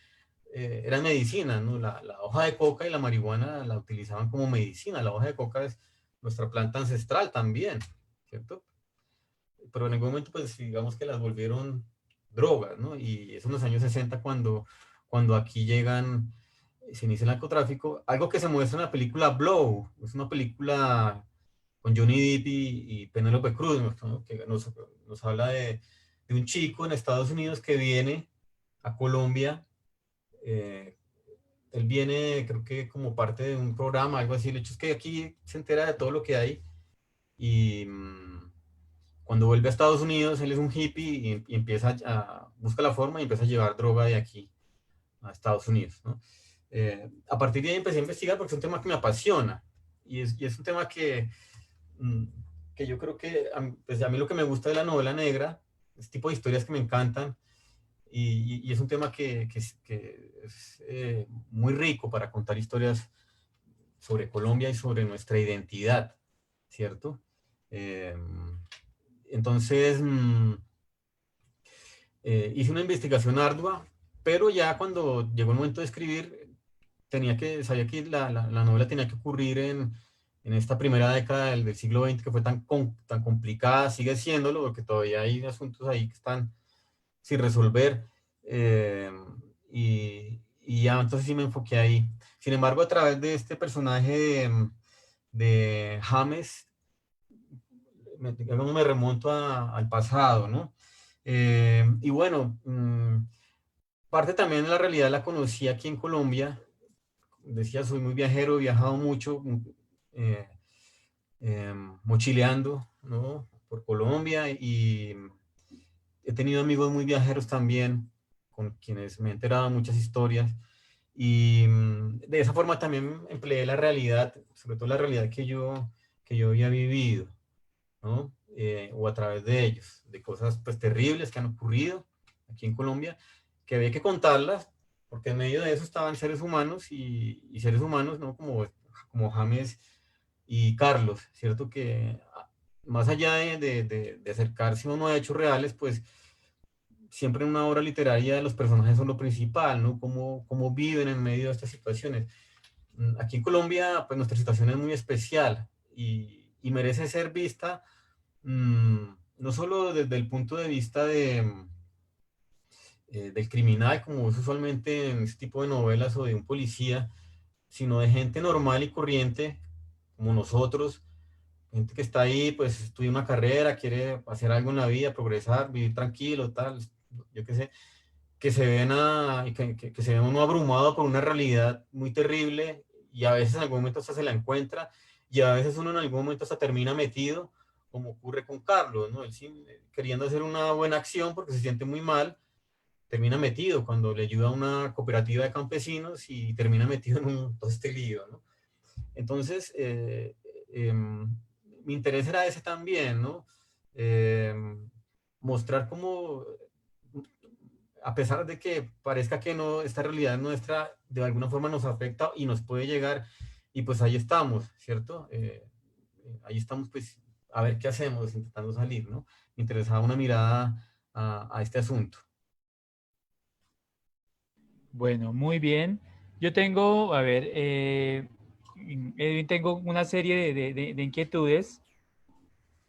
eran medicinas, ¿no? La hoja de coca y la marihuana la utilizaban como medicina. La hoja de coca es nuestra planta ancestral también, ¿cierto? Pero en algún momento, pues digamos que las volvieron drogas, ¿no? Y es en los años 60 cuando aquí se inicia el narcotráfico. Algo que se muestra en la película Blow, es una película con Johnny Depp y Penélope Cruz, ¿no? Que nos habla de un chico en Estados Unidos que viene a Colombia. eh, Él viene, creo que como parte de un programa, algo así. El hecho es que aquí se entera de todo lo que hay y cuando vuelve a Estados Unidos, él es un hippie y empieza busca la forma y empieza a llevar droga de aquí a Estados Unidos, ¿no? A partir de ahí empecé a investigar porque es un tema que me apasiona y es un tema mm, que yo creo que pues a mí lo que me gusta de la novela negra, este tipo de historias que me encantan, y es un tema que es muy rico para contar historias sobre Colombia y sobre nuestra identidad, ¿cierto? Eh, entonces, hice una investigación ardua, pero ya cuando llegó el momento de escribir, sabía que la novela tenía que ocurrir en esta primera década del siglo XX, que fue tan complicada, sigue siéndolo, porque todavía hay asuntos ahí que están sin resolver. eh, y ya entonces sí me enfoqué ahí. Sin embargo, a través de este personaje de James, digamos, me remonto al pasado, ¿no? Y bueno, parte también de la realidad la conocí aquí en Colombia. Decía, soy muy viajero, he viajado mucho, eh, mochileando, ¿no? Por Colombia y he tenido amigos muy viajeros también, con quienes me he enterado muchas historias. Y de esa forma también empleé la realidad, sobre todo la realidad que yo había vivido, ¿no? O a través de ellos, de cosas pues terribles que han ocurrido aquí en Colombia, que había que contarlas, porque en medio de eso estaban seres humanos y seres humanos, ¿no? Como James y Carlos, ¿cierto? Que más allá de acercarse uno a hechos reales, pues siempre en una obra literaria los personajes son lo principal, ¿no? Cómo viven en medio de estas situaciones. Aquí en Colombia, pues nuestra situación es muy especial y merece ser vista no solo desde el punto de vista del criminal, como es usualmente en este tipo de novelas, o de un policía, sino de gente normal y corriente, como nosotros, gente que está ahí, pues estudia una carrera, quiere hacer algo en la vida, progresar, vivir tranquilo, tal, yo qué sé, que se ven que se ven uno abrumado por una realidad muy terrible y a veces en algún momento hasta se la encuentra y a veces uno en algún momento hasta termina metido, como ocurre con Carlos, ¿no? Él sí, queriendo hacer una buena acción porque se siente muy mal, termina metido cuando le ayuda a una cooperativa de campesinos y termina metido en todo este lío, ¿no? Entonces, mi interés era ese también, ¿no? Mostrar cómo, a pesar de que parezca que no, esta realidad nuestra de alguna forma nos afecta y nos puede llegar, y pues ahí estamos, ¿cierto? Ahí estamos, pues, a ver qué hacemos, intentando salir, ¿no? Me interesaba una mirada a este asunto. Bueno, muy bien. Yo tengo, a ver, Edwin, tengo una serie de inquietudes.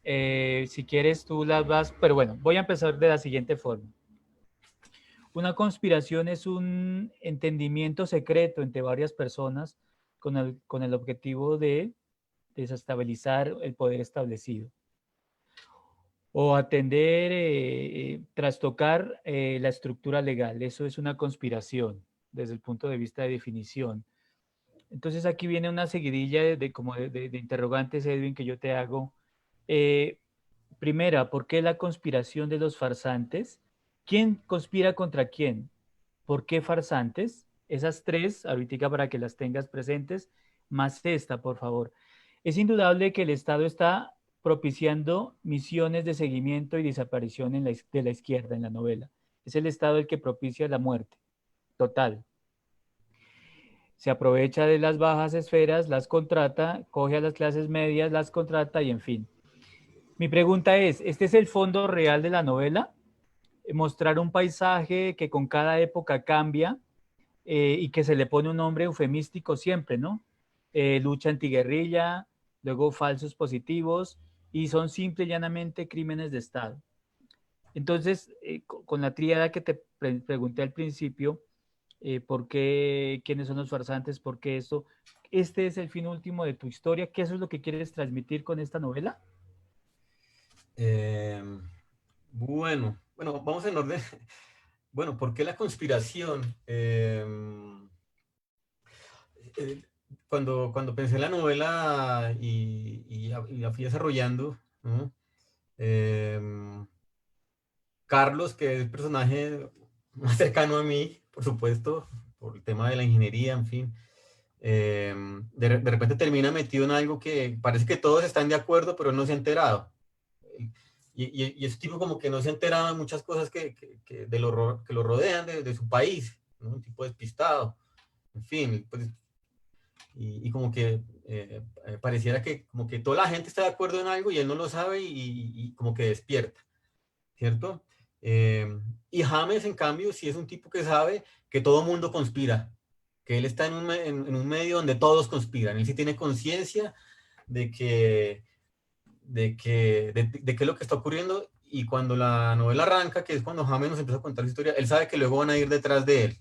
Si quieres, tú las vas, pero bueno, voy a empezar de la siguiente forma. Una conspiración es un entendimiento secreto entre varias personas con el objetivo de desestabilizar el poder establecido o atender, trastocar la estructura legal. Eso es una conspiración desde el punto de vista de definición. Entonces aquí viene una seguidilla de interrogantes, Edwin, que yo te hago. Eh, Primera, ¿por qué la conspiración de los farsantes? ¿Quién conspira contra quién? ¿Por qué farsantes? Esas tres, ahorita para que las tengas presentes, más esta, por favor. Es indudable que el Estado está propiciando misiones de seguimiento y desaparición de la izquierda en la novela. Es el Estado el que propicia la muerte total. Se aprovecha de las bajas esferas, las contrata, coge a las clases medias, las contrata y en fin. Mi pregunta es, ¿este es el fondo real de la novela? Mostrar un paisaje que con cada época cambia y que se le pone un nombre eufemístico siempre, ¿no? Lucha antiguerrilla, luego falsos positivos y son simple y llanamente crímenes de Estado. Entonces, con la tríada que te pregunté al principio, ¿por qué, quiénes son los farsantes? ¿Por qué esto? ¿Este es el fin último de tu historia? ¿Qué eso es lo que quieres transmitir con esta novela? Eh, bueno, vamos en orden. Bueno, ¿por qué la conspiración? Eh, cuando pensé en la novela y la fui desarrollando, ¿no? Carlos, que es el personaje más cercano a mí, por supuesto, por el tema de la ingeniería, en fin, de repente termina metido en algo que parece que todos están de acuerdo, pero él no se ha enterado. Y ese tipo como que no se ha enterado de muchas cosas que lo rodean de su país, ¿no? Un tipo despistado, en fin, pues, y como que pareciera que como que toda la gente está de acuerdo en algo y él no lo sabe y como que despierta, ¿cierto? Y James, en cambio, sí es un tipo que sabe que todo mundo conspira, que él está en un medio donde todos conspiran, él sí tiene conciencia de qué es lo que está ocurriendo y cuando la novela arranca, que es cuando James nos empieza a contar su historia, él sabe que luego van a ir detrás de él,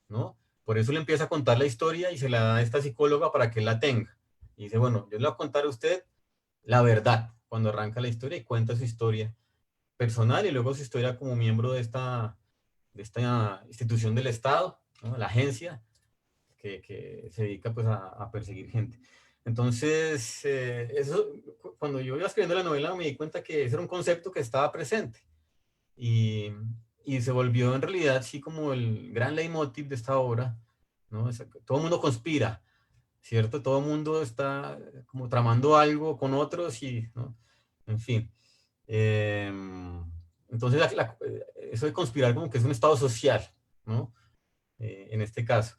¿no? Por eso le empieza a contar la historia y se la da a esta psicóloga para que él la tenga. Y dice, bueno, yo le voy a contar a usted la verdad cuando arranca la historia y cuenta su historia personal y luego su historia como miembro de esta institución del Estado, ¿no? La agencia que se dedica pues a perseguir gente. Entonces, cuando yo iba escribiendo la novela me di cuenta que ese era un concepto que estaba presente y, y se volvió en realidad así como el gran leitmotiv de esta obra, ¿no? Todo el mundo conspira, ¿cierto? Todo el mundo está como tramando algo con otros y, ¿no? En fin. Eh, entonces, eso de conspirar como que es un estado social, ¿no? En este caso.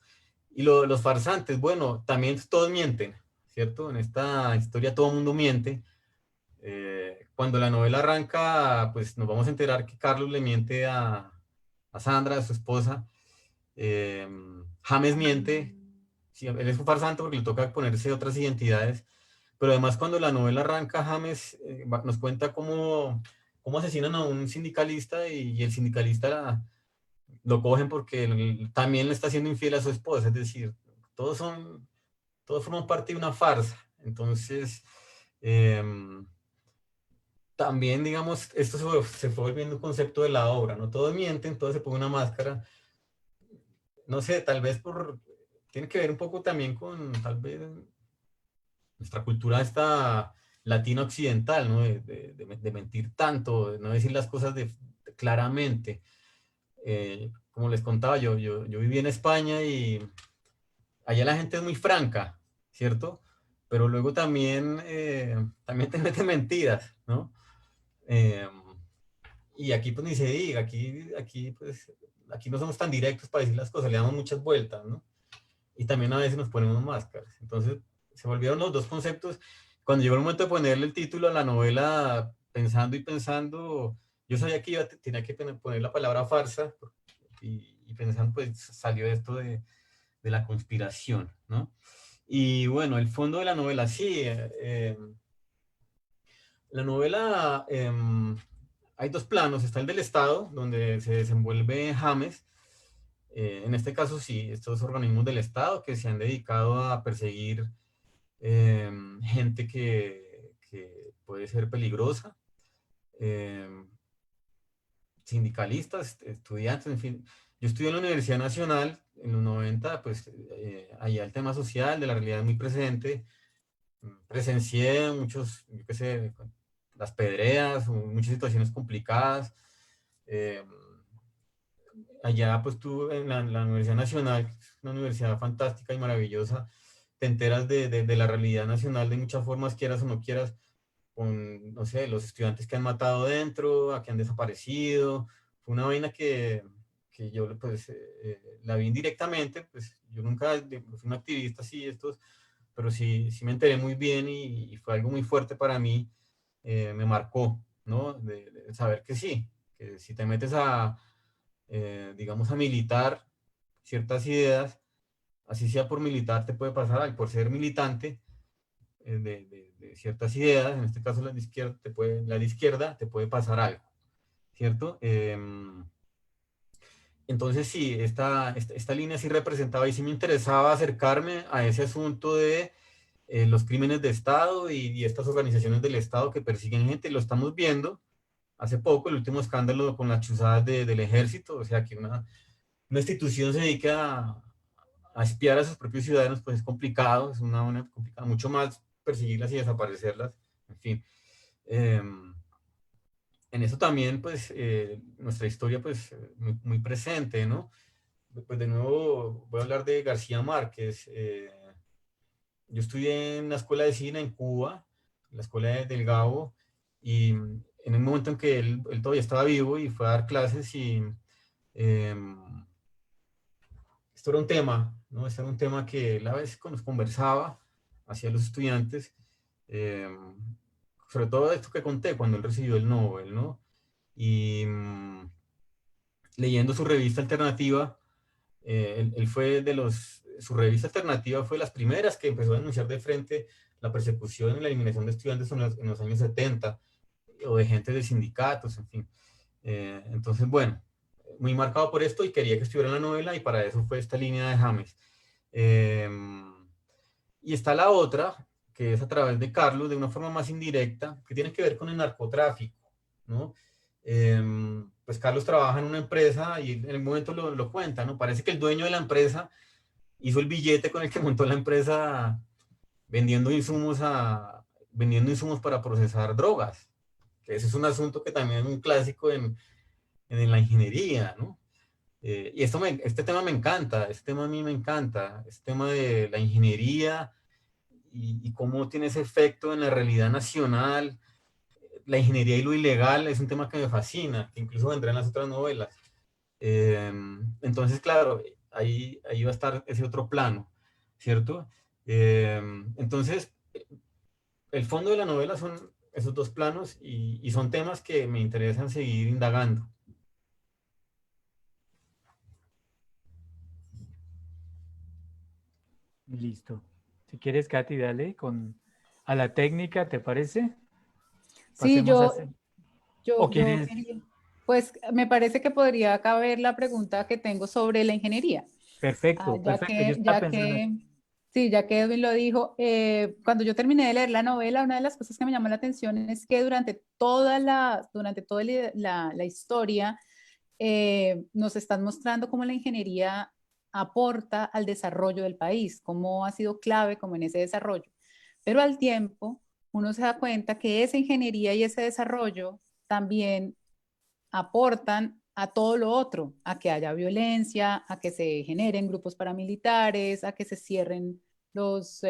Y los farsantes, bueno, también todos mienten, ¿cierto? En esta historia todo el mundo miente. Cuando la novela arranca, pues nos vamos a enterar que Carlos le miente a Sandra, a su esposa. James miente, sí, él es un farsante porque le toca ponerse otras identidades. Pero además cuando la novela arranca, James nos cuenta cómo asesinan a un sindicalista y el sindicalista lo cogen porque él también le está siendo infiel a su esposa. Es decir, todos forman parte de una farsa. Entonces, También, digamos, esto se fue volviendo un concepto de la obra, ¿no? Todos mienten, todos se ponen una máscara. No sé, tal vez tiene que ver un poco también con, tal vez, nuestra cultura esta latina occidental, ¿no? De mentir tanto, de no decir las cosas claramente. Como les contaba, yo viví en España y allá la gente es muy franca, ¿cierto? Pero luego también te mete mentiras, ¿no? Eh, y aquí pues ni se diga, aquí no somos tan directos para decir las cosas, le damos muchas vueltas, ¿no? Y también a veces nos ponemos máscaras. Entonces se volvieron los dos conceptos. Cuando llegó el momento de ponerle el título a la novela, pensando y pensando, yo sabía que tenía que poner la palabra farsa, y pensando, pues salió esto de la conspiración, ¿no? Y bueno, el fondo de la novela, sí, la novela, hay dos planos. Está el del Estado, donde se desenvuelve James. En este caso, sí, estos organismos del Estado que se han dedicado a perseguir gente que puede ser peligrosa, sindicalistas, estudiantes, en fin. Yo estudié en la Universidad Nacional en los 90, pues allá el tema social de la realidad es muy presente. Presencié muchos, yo qué sé, las pedreas, muchas situaciones complicadas. Eh, Allá pues tú en la Universidad Nacional, que es una universidad fantástica y maravillosa, te enteras de la realidad nacional de muchas formas, quieras o no quieras, con, no sé, los estudiantes que han matado dentro, a que han desaparecido. Fue una vaina que yo pues la vi indirectamente, pues yo nunca fui un activista así, pero sí me enteré muy bien y fue algo muy fuerte para mí. Me marcó, ¿no? De saber que sí, que si te metes digamos, a militar ciertas ideas, así sea por militar, te puede pasar algo, por ser militante de ciertas ideas, en este caso la de izquierda, te puede pasar algo, ¿cierto? Entonces sí, esta línea sí representaba y sí me interesaba acercarme a ese asunto de los crímenes de Estado y estas organizaciones del Estado que persiguen gente. Lo estamos viendo hace poco, el último escándalo con las chuzadas del ejército, o sea que una institución se dedica a espiar a sus propios ciudadanos, pues es complicado, es una complicada, mucho más perseguirlas y desaparecerlas, en fin. En eso también, pues, nuestra historia, pues, muy presente, ¿no? Pues de nuevo voy a hablar de García Márquez. Yo estudié en la escuela de cine en Cuba, la escuela del Gabo, y en un momento en que él todavía estaba vivo y fue a dar clases eh, esto era un tema, ¿no? Este era un tema que él a veces nos conversaba hacia los estudiantes, eh, sobre todo esto que conté cuando él recibió el Nobel, ¿no? Y leyendo su revista alternativa, él fue su revista alternativa fue de las primeras que empezó a denunciar de frente la persecución y la eliminación de estudiantes en los años 70, o de gente de sindicatos, en fin. Entonces, bueno, muy marcado por esto y quería que estuviera en la novela y para eso fue esta línea de James. Y está la otra, que es a través de Carlos, de una forma más indirecta, que tiene que ver con el narcotráfico, ¿no? Pues Carlos trabaja en una empresa y en el momento lo cuenta, ¿no? Parece que el dueño de la empresa hizo el billete con el que montó la empresa vendiendo vendiendo insumos para procesar drogas, que ese es un asunto que también es un clásico en la ingeniería, ¿no? Y este tema me encanta, este tema a mí me encanta, este tema de la ingeniería y cómo tiene ese efecto en la realidad nacional. La ingeniería y lo ilegal es un tema que me fascina, que incluso vendrá en las otras novelas. Entonces, claro, ahí va a estar ese otro plano, ¿cierto? Entonces, el fondo de la novela son esos dos planos y son temas que me interesan seguir indagando. Listo. Si quieres, Katy, dale a la técnica, ¿te parece? Sí, Pasemos a hacer. ¿O yo quieres? quería, pues me parece que podría caber la pregunta que tengo sobre la ingeniería. Perfecto, perfecto. Yo estaba Ya pensando. que Sí, ya que Edwin lo dijo, cuando yo terminé de leer la novela, una de las cosas que me llamó la atención es que durante toda la historia nos están mostrando cómo la ingeniería aporta al desarrollo del país, cómo ha sido clave como en ese desarrollo. Pero al tiempo, uno se da cuenta que esa ingeniería y ese desarrollo también aportan a todo lo otro, a que haya violencia, a que se generen grupos paramilitares, a que se cierren los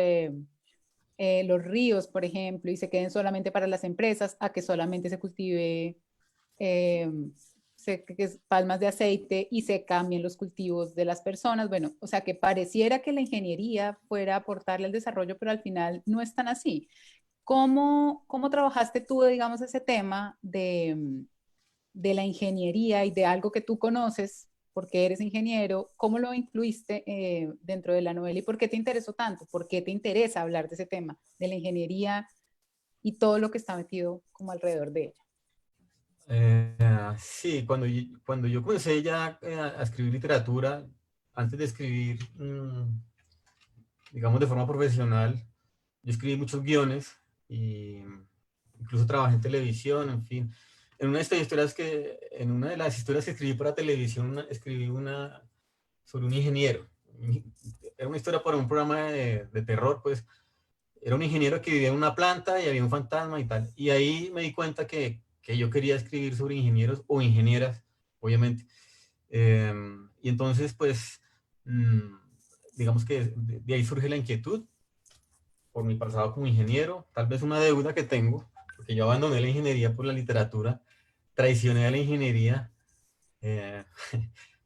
ríos, por ejemplo, y se queden solamente para las empresas, a que solamente se cultive eh, palmas de aceite y se cambien los cultivos de las personas. Bueno, o sea que pareciera que la ingeniería fuera a aportarle al desarrollo, pero al final no es tan así. ¿Cómo trabajaste tú, digamos, ese tema de la ingeniería y de algo que tú conoces, porque eres ingeniero? ¿Cómo lo incluiste dentro de la novela y por qué te interesó tanto? ¿Por qué te interesa hablar de ese tema, de la ingeniería y todo lo que está metido como alrededor de ella? Sí, cuando yo comencé ya a escribir literatura, antes de escribir, digamos, de forma profesional, yo escribí muchos guiones y incluso trabajé en televisión, en fin. En una de las historias que escribí para televisión, escribí una sobre un ingeniero. Era una historia para un programa de terror, pues. Era un ingeniero que vivía en una planta y había un fantasma y tal. Y ahí me di cuenta que yo quería escribir sobre ingenieros o ingenieras, obviamente. Y entonces, pues, digamos que de ahí surge la inquietud por mi pasado como ingeniero, tal vez una deuda que tengo, porque yo abandoné la ingeniería por la literatura, traicioné a la ingeniería, eh,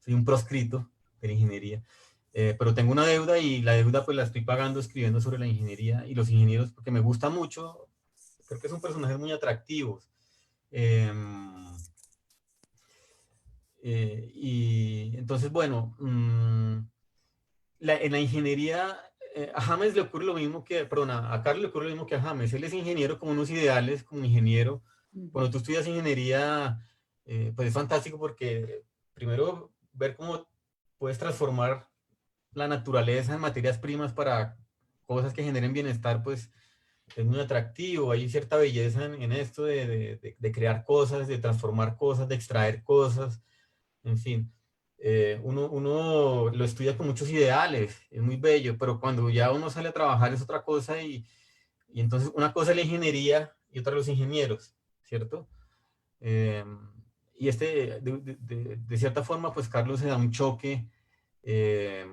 soy un proscrito de la ingeniería, pero tengo una deuda y la deuda pues la estoy pagando escribiendo sobre la ingeniería y los ingenieros porque me gusta mucho, creo que son personajes muy atractivos. Y entonces, bueno, en la ingeniería, a James le ocurre lo mismo que, perdón, a Carlos le ocurre lo mismo que a James. Él es ingeniero con unos ideales como ingeniero. Cuando tú estudias ingeniería, pues es fantástico porque primero ver cómo puedes transformar la naturaleza en materias primas para cosas que generen bienestar, pues es muy atractivo. Hay cierta belleza en esto de crear cosas, de transformar cosas, de extraer cosas, en fin. Uno lo estudia con muchos ideales, es muy bello, pero cuando ya uno sale a trabajar es otra cosa y entonces una cosa es la ingeniería y otra los ingenieros, ¿cierto? Eh, y de cierta forma, pues Carlos se da un choque eh,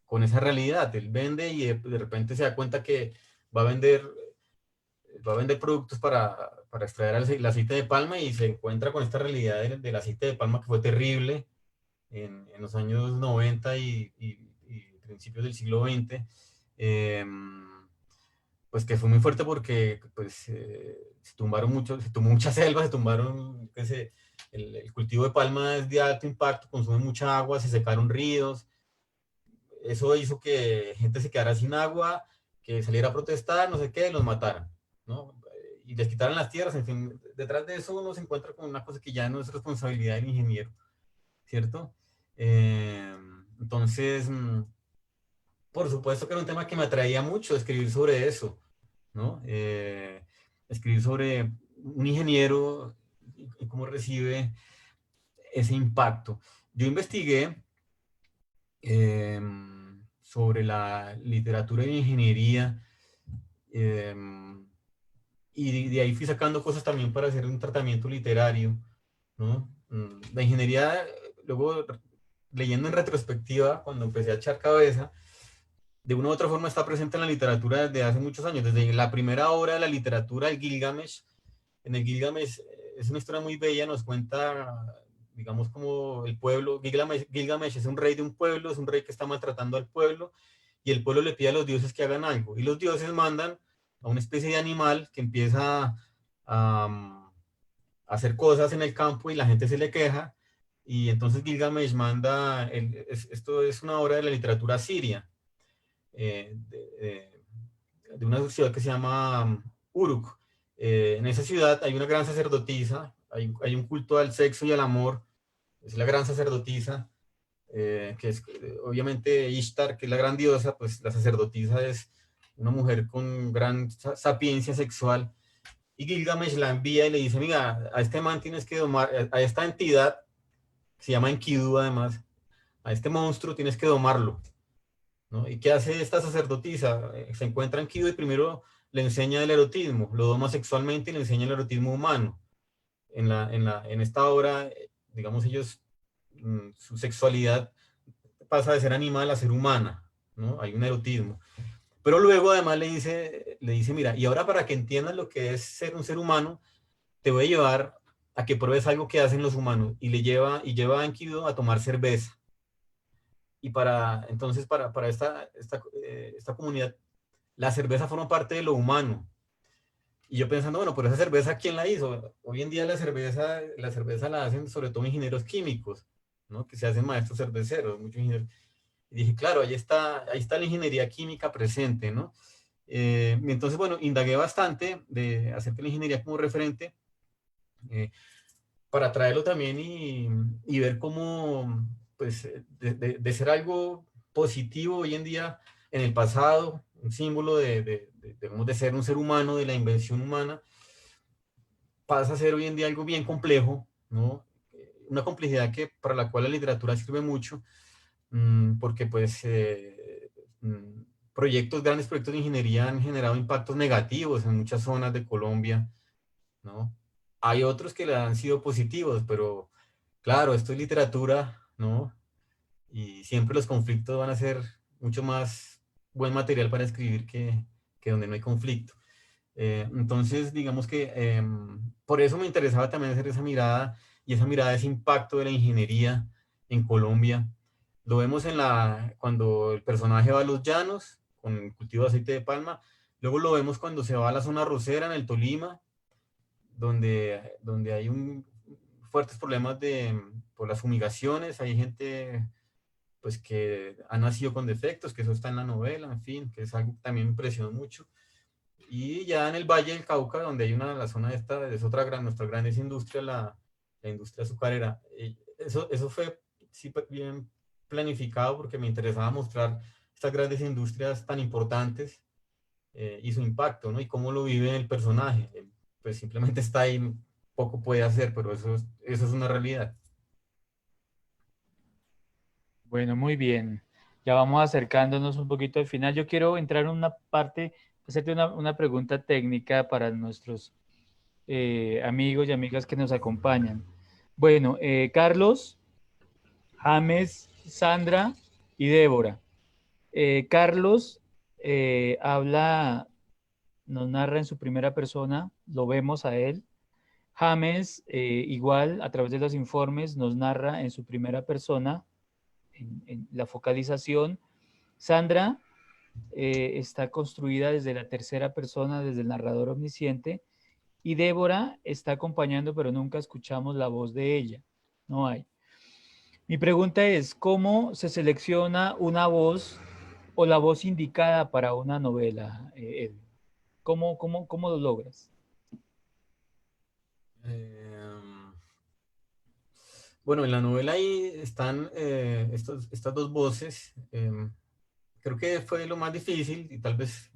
con esa realidad. Él vende y de repente se da cuenta que va a vender, va a vender productos para extraer el aceite de palma y se encuentra con esta realidad del aceite de palma que fue terrible en los años 90 y principios del siglo XX. Pues que fue muy fuerte porque pues, se tumbaron mucho, se tumbó muchas selvas, se tumbaron, qué sé, el cultivo de palma es de alto impacto, consume mucha agua, se secaron ríos, eso hizo que gente se quedara sin agua, que saliera a protestar, no sé qué, los mataran, ¿no? Y les quitaran las tierras, en fin, detrás de eso uno se encuentra con una cosa que ya no es responsabilidad del ingeniero, ¿cierto? Entonces, por supuesto que era un tema que me atraía mucho escribir sobre eso, ¿no? Escribir sobre un ingeniero y cómo recibe ese impacto. Yo investigué sobre la literatura de ingeniería y de ahí fui sacando cosas también para hacer un tratamiento literario, ¿no? La ingeniería, luego leyendo en retrospectiva, cuando empecé a echar cabeza, de una u otra forma está presente en la literatura desde hace muchos años, desde la primera obra de la literatura, el Gilgamesh. En el Gilgamesh es una historia muy bella, nos cuenta, digamos, como el pueblo, Gilgamesh es un rey de un pueblo, es un rey que está maltratando al pueblo, y el pueblo le pide a los dioses que hagan algo, y los dioses mandan a una especie de animal que empieza a hacer cosas en el campo y la gente se le queja, y entonces Gilgamesh manda, esto es una obra de la literatura siria, de una ciudad que se llama Uruk. En esa ciudad hay una gran sacerdotisa, hay un culto al sexo y al amor, es la gran sacerdotisa, que es obviamente Ishtar, que es la gran diosa, pues la sacerdotisa es una mujer con gran sapiencia sexual, y Gilgamesh la envía y le dice, mira, a este man tienes que domar, a esta entidad, se llama Enkidu además, a este monstruo tienes que domarlo, ¿no? ¿Y qué hace esta sacerdotisa? Se encuentra Enkidu y primero le enseña el erotismo, lo doma sexualmente y le enseña el erotismo humano. En esta obra, digamos, ellos, su sexualidad pasa de ser animal a ser humana, ¿no? Hay un erotismo. Pero luego además le dice, mira, y ahora para que entiendas lo que es ser un ser humano, te voy a llevar a que pruebes algo que hacen los humanos. Y lleva a Enkidu a tomar cerveza. Y entonces para esta comunidad, la cerveza forma parte de lo humano. Y yo pensando, bueno, pero esa cerveza, ¿quién la hizo? Hoy en día la cerveza la hacen sobre todo ingenieros químicos, ¿no? Que se hacen maestros cerveceros, muchos ingenieros. Y dije, claro, ahí está la ingeniería química presente, ¿no? Y entonces, bueno, indagué bastante acerca de la ingeniería como referente, para traerlo también y ver cómo, pues, de ser algo positivo hoy en día, en el pasado, un símbolo de ser un ser humano, de la invención humana, pasa a ser hoy en día algo bien complejo, ¿no? Una complejidad para la cual la literatura sirve mucho, porque pues grandes proyectos de ingeniería han generado impactos negativos en muchas zonas de Colombia, ¿no? Hay otros que le han sido positivos, pero claro, esto es literatura, ¿no? Y siempre los conflictos van a ser mucho más buen material para escribir que donde no hay conflicto. Entonces, digamos que por eso me interesaba también hacer esa mirada, y esa mirada, ese impacto de la ingeniería en Colombia. Lo vemos cuando el personaje va a los llanos con el cultivo de aceite de palma, luego lo vemos cuando se va a la zona arrocera en el Tolima, donde hay fuertes problemas por las fumigaciones, hay gente pues que ha nacido con defectos, que eso está en la novela, en fin, que es algo que también me impresionó mucho. Y ya en el Valle del Cauca, donde hay la zona esta, es nuestra gran industria, la industria azucarera. Y eso fue sí, bien planificado, porque me interesaba mostrar estas grandes industrias tan importantes, y su impacto, ¿no? Y cómo lo vive el personaje. Pues simplemente está ahí, poco puede hacer, pero eso es una realidad. Bueno, muy bien. Ya vamos acercándonos un poquito al final. Yo quiero entrar en una parte, hacerte una pregunta técnica para nuestros amigos y amigas que nos acompañan. Bueno, Carlos, James, Sandra y Débora. Carlos nos narra en su primera persona, lo vemos a él. James, igual, a través de los informes, nos narra en su primera persona, en la focalización. Sandra está construida desde la tercera persona, desde el narrador omnisciente, y Débora está acompañando, pero nunca escuchamos la voz de ella. No hay. Mi pregunta es, ¿cómo se selecciona una voz o la voz indicada para una novela, Edwin? ¿Cómo lo logras? Bueno, en la novela ahí están estas dos voces. Creo que fue lo más difícil y tal vez,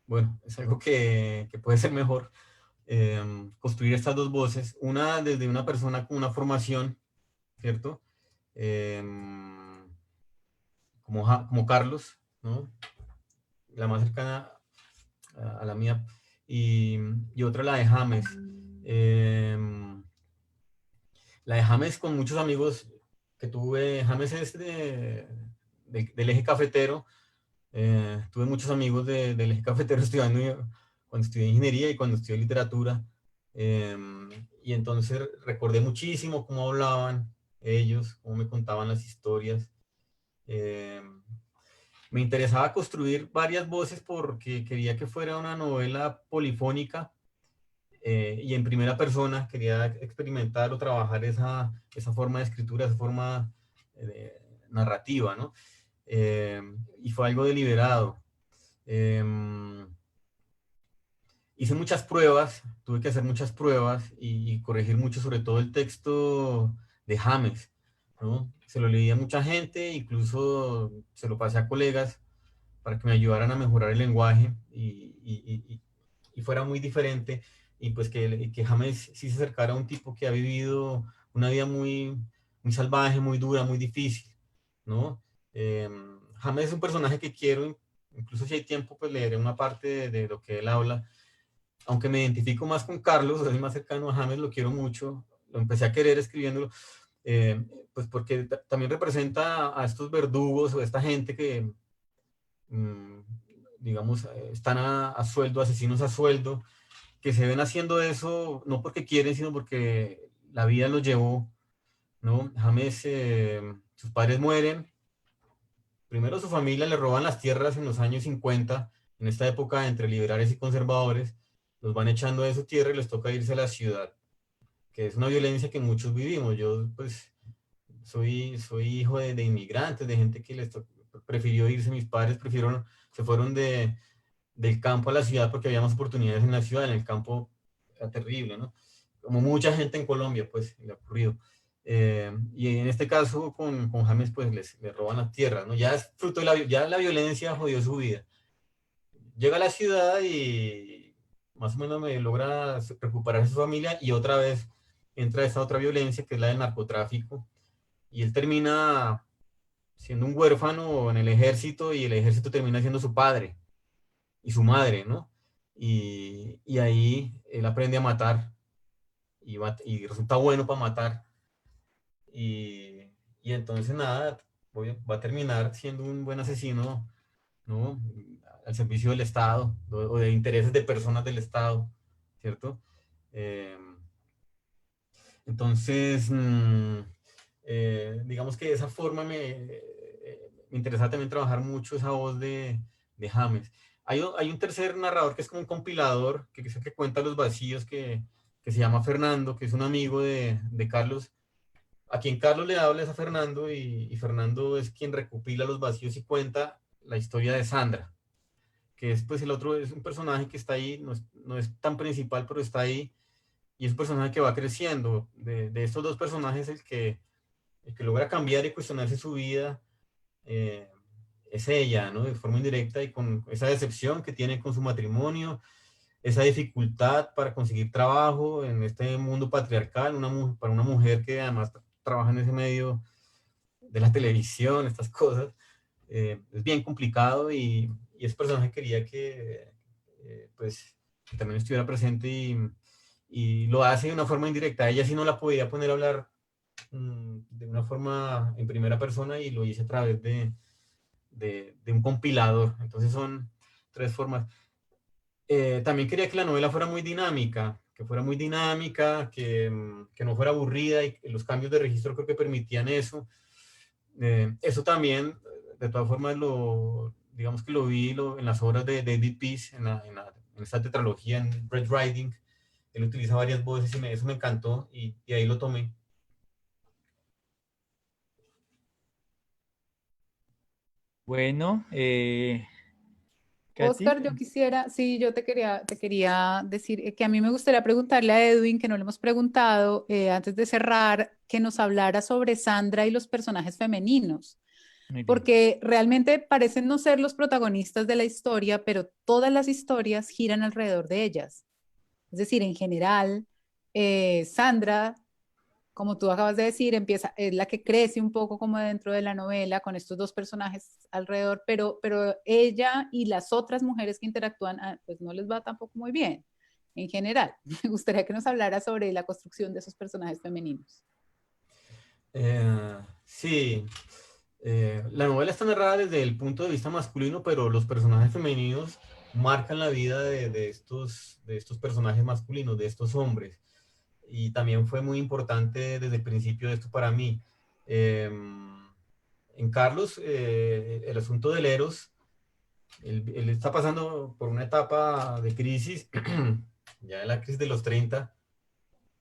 bueno, es algo que puede ser mejor, construir estas dos voces. Una desde una persona con una formación, ¿cierto? Como Carlos, ¿no? La más cercana a la mía, y otra la de James. La de James con muchos amigos que tuve. James es del eje cafetero. Tuve muchos amigos del eje cafetero estudiando cuando estudié ingeniería y cuando estudié literatura. Y entonces recordé muchísimo cómo hablaban ellos, cómo me contaban las historias. Me interesaba construir varias voces porque quería que fuera una novela polifónica, y en primera persona. Quería experimentar o trabajar esa forma de escritura, esa forma narrativa, ¿no? Y fue algo deliberado. Hice muchas pruebas, tuve que hacer muchas pruebas y corregir mucho, sobre todo el texto de James. ¿no? Se lo leí a mucha gente, incluso se lo pasé a colegas para que me ayudaran a mejorar el lenguaje y fuera muy diferente, y pues que James sí se acercara a un tipo que ha vivido una vida muy salvaje, muy dura, muy difícil, ¿no? James es un personaje que quiero, incluso si hay tiempo, pues leeré una parte de lo que él habla, aunque me identifico más con Carlos, soy más cercano a James, lo quiero mucho, lo empecé a querer escribiéndolo, eh, pues porque también representa a estos verdugos o esta gente que, mm, digamos, están a sueldo, asesinos a sueldo, que se ven haciendo eso no porque quieren, sino porque la vida los llevó, ¿no? James, sus padres mueren, primero su familia le roban las tierras en los años 50, en esta época entre liberales y conservadores, los van echando de su tierra y les toca irse a la ciudad, que es una violencia que muchos vivimos. Yo, pues, soy hijo de inmigrantes, de gente que prefirió irse, mis padres se fueron del campo a la ciudad porque había más oportunidades en la ciudad, en el campo era terrible, ¿no? Como mucha gente en Colombia, pues, le ha ocurrido. Y en este caso con James, pues, les roban las tierras, ¿no? Ya es fruto de ya la violencia jodió su vida. Llega a la ciudad y más o menos me logra recuperar a su familia y otra vez entra esa otra violencia que es la del narcotráfico y él termina siendo un huérfano en el ejército y el ejército termina siendo su padre y su madre, ¿no? Y ahí él aprende a matar y resulta bueno para matar y, y entonces nada, va a terminar siendo un buen asesino, ¿no? Al servicio del Estado o de intereses de personas del Estado, ¿cierto? Eh, entonces, digamos que de esa forma me interesa también trabajar mucho esa voz de James. Hay un tercer narrador que es como un compilador, que es el que cuenta los vacíos, que se llama Fernando, que es un amigo de Carlos. A quien Carlos le habla es a Fernando y Fernando es quien recopila los vacíos y cuenta la historia de Sandra, que es pues el otro, es un personaje que está ahí, no es tan principal, pero está ahí, y es un personaje que va creciendo. De estos dos personajes, el que logra cambiar y cuestionarse su vida eh, es ella, ¿no? De forma indirecta y con esa decepción que tiene con su matrimonio, esa dificultad para conseguir trabajo en este mundo patriarcal, para una mujer que además trabaja en ese medio de la televisión, estas cosas, es bien complicado y ese personaje quería pues, que también estuviera presente y lo hace de una forma indirecta. Ella sí no la podía poner a hablar de una forma en primera persona y lo hice a través de un compilador. Entonces son tres formas. También quería que la novela fuera muy dinámica, que no fuera aburrida y que los cambios de registro creo que permitían eso. Eso también, de todas formas, digamos que lo vi en las obras de David Peace, en esta tetralogía, en Red Riding. Él utiliza varias voces y eso me encantó y ahí lo tomé. Bueno, Katy, Oscar, yo quisiera, sí, yo te quería decir que a mí me gustaría preguntarle a Edwin, que no le hemos preguntado, antes de cerrar, que nos hablara sobre Sandra y los personajes femeninos, muy bien. porque realmente parecen no ser los protagonistas de la historia, pero todas las historias giran alrededor de ellas. Es decir, en general, Sandra, como tú acabas de decir, es la que crece un poco como dentro de la novela con estos dos personajes alrededor, pero ella y las otras mujeres que interactúan, pues no les va tampoco muy bien en general. Me gustaría que nos hablara sobre la construcción de esos personajes femeninos. Sí, la novela está narrada desde el punto de vista masculino, pero los personajes femeninos marcan la vida de estos personajes masculinos, de estos hombres. Y también fue muy importante desde el principio esto para mí. En Carlos, el asunto del Eros, él está pasando por una etapa de crisis, ya de la crisis de los 30,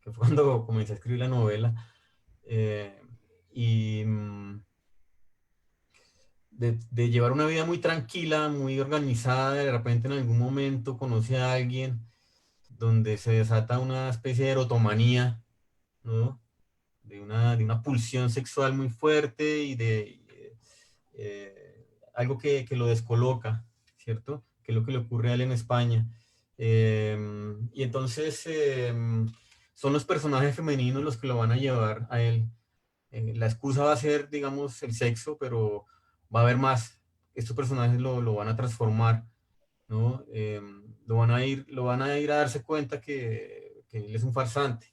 que fue cuando comencé a escribir la novela. Eh, y de llevar una vida muy tranquila, muy organizada, de repente en algún momento conoce a alguien donde se desata una especie de erotomanía, ¿no? de una pulsión sexual muy fuerte y de algo que lo descoloca, ¿cierto? Que es lo que le ocurre a él en España. Y entonces son los personajes femeninos los que lo van a llevar a él. La excusa va a ser, digamos, el sexo, pero va a haber más. Estos personajes lo van a transformar, ¿no? Lo van a ir a darse cuenta que él es un farsante,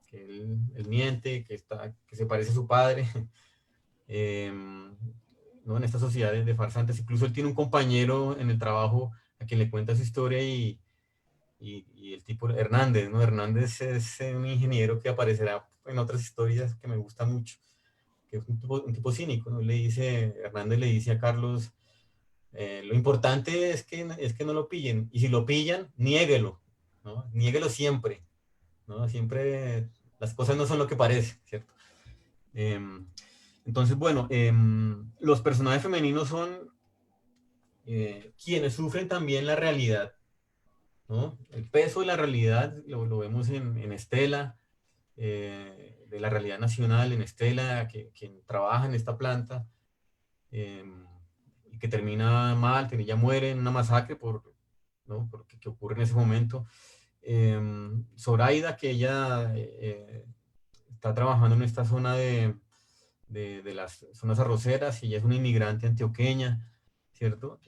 que él miente, que se parece a su padre. ¿No? En esta sociedad de farsantes. Incluso él tiene un compañero en el trabajo a quien le cuenta su historia y el tipo Hernández, ¿no? Hernández es un ingeniero que aparecerá en otras historias que me gusta mucho, que es un tipo cínico, ¿no? Hernández le dice a Carlos, lo importante es que no lo pillen, y si lo pillan, niéguelo, ¿no? Niéguelo siempre, ¿no? Siempre las cosas no son lo que parece, ¿cierto? Entonces, bueno, los personajes femeninos son quienes sufren también la realidad, ¿no? El peso de la realidad lo vemos en Estela, de la realidad nacional, en Estela, quien trabaja en esta planta, y que termina mal, que ella muere en una masacre ¿no? Que ocurre en ese momento. Zoraida, que ella está trabajando en esta zona de las zonas arroceras, y ella es una inmigrante antioqueña, ¿cierto?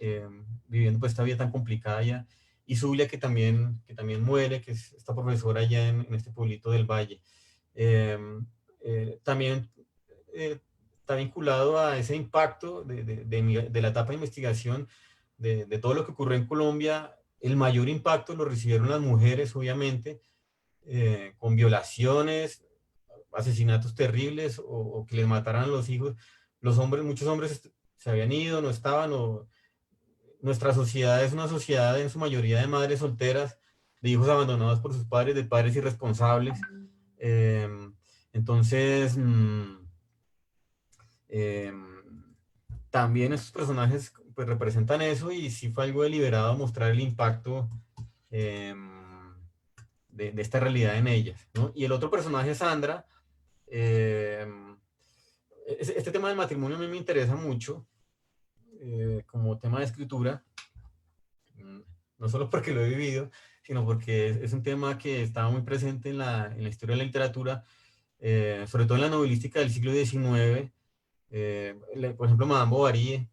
Viviendo pues esta vida tan complicada allá. Y Zulia, que también muere, que es esta profesora allá en este pueblito del Valle. También está vinculado a ese impacto de la etapa de investigación de todo lo que ocurrió en Colombia. El mayor impacto lo recibieron las mujeres, obviamente, con violaciones, asesinatos terribles o que les mataran a los hijos. Los hombres, muchos hombres se habían ido, no estaban. Nuestra sociedad es una sociedad en su mayoría de madres solteras, de hijos abandonados por sus padres, de padres irresponsables. Eh, entonces, también estos personajes pues, representan eso, y sí fue algo deliberado mostrar el impacto de esta realidad en ellas, ¿no? Y el otro personaje, Sandra, este tema del matrimonio a mí me interesa mucho como tema de escritura, no solo porque lo he vivido, sino porque es un tema que estaba muy presente en la historia de la literatura, sobre todo en la novelística del siglo XIX. Por ejemplo, Madame Bovary,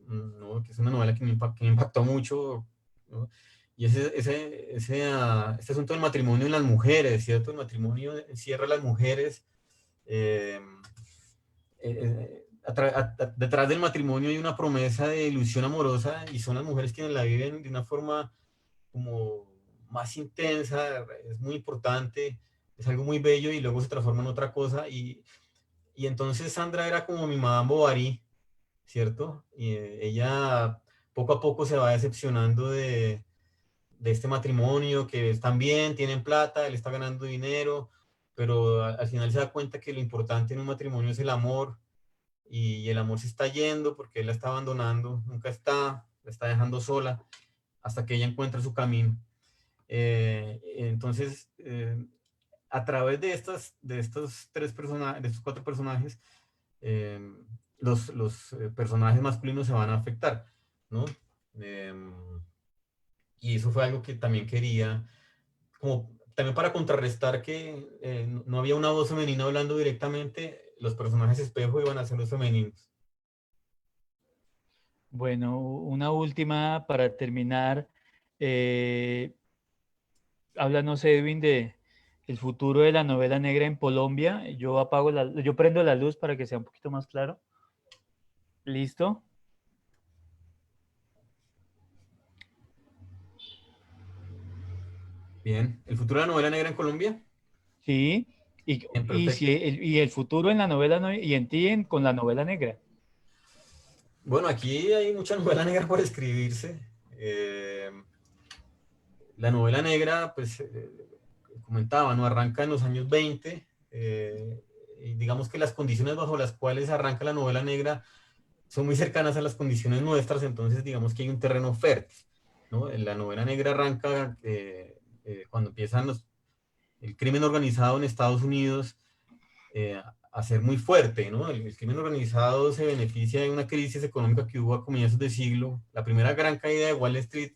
¿no? Que es una novela que me impactó mucho, ¿no? Y este asunto del matrimonio en las mujeres, ¿cierto? El matrimonio encierra a las mujeres. Detrás del matrimonio hay una promesa de ilusión amorosa, y son las mujeres quienes la viven de una forma como más intensa. Es muy importante, es algo muy bello, y luego se transforma en otra cosa. Y entonces Sandra era como mi Madame Bovary, ¿cierto? Y ella poco a poco se va decepcionando de este matrimonio, que están bien, tienen plata, él está ganando dinero, pero al final se da cuenta que lo importante en un matrimonio es el amor, y el amor se está yendo porque él la está abandonando, nunca está, la está dejando sola, hasta que ella encuentra su camino. Entonces, a través de estos de estos cuatro personajes, eh, los personajes masculinos se van a afectar, ¿no? Y eso fue algo que también quería, como también para contrarrestar que no había una voz femenina hablando directamente, los personajes espejo iban a ser los femeninos. Bueno, una última para terminar. Háblanos, Edwin, de el futuro de la novela negra en Colombia. Yo prendo la luz para que sea un poquito más claro. ¿Listo? Bien, ¿el futuro de la novela negra en Colombia? Sí. Bien, Y, perfecto. si el futuro en la novela y en ti con la novela negra. Bueno, aquí hay mucha novela negra por escribirse. La novela negra, pues, comentaba, ¿no? Arranca en los años 20, y digamos que las condiciones bajo las cuales arranca la novela negra son muy cercanas a las condiciones nuestras, entonces digamos que hay un terreno fértil, ¿no? La novela negra arranca cuando empiezan el crimen organizado en Estados Unidos, a ser muy fuerte, ¿no? El crimen organizado se beneficia de una crisis económica que hubo a comienzos de siglo. La primera gran caída de Wall Street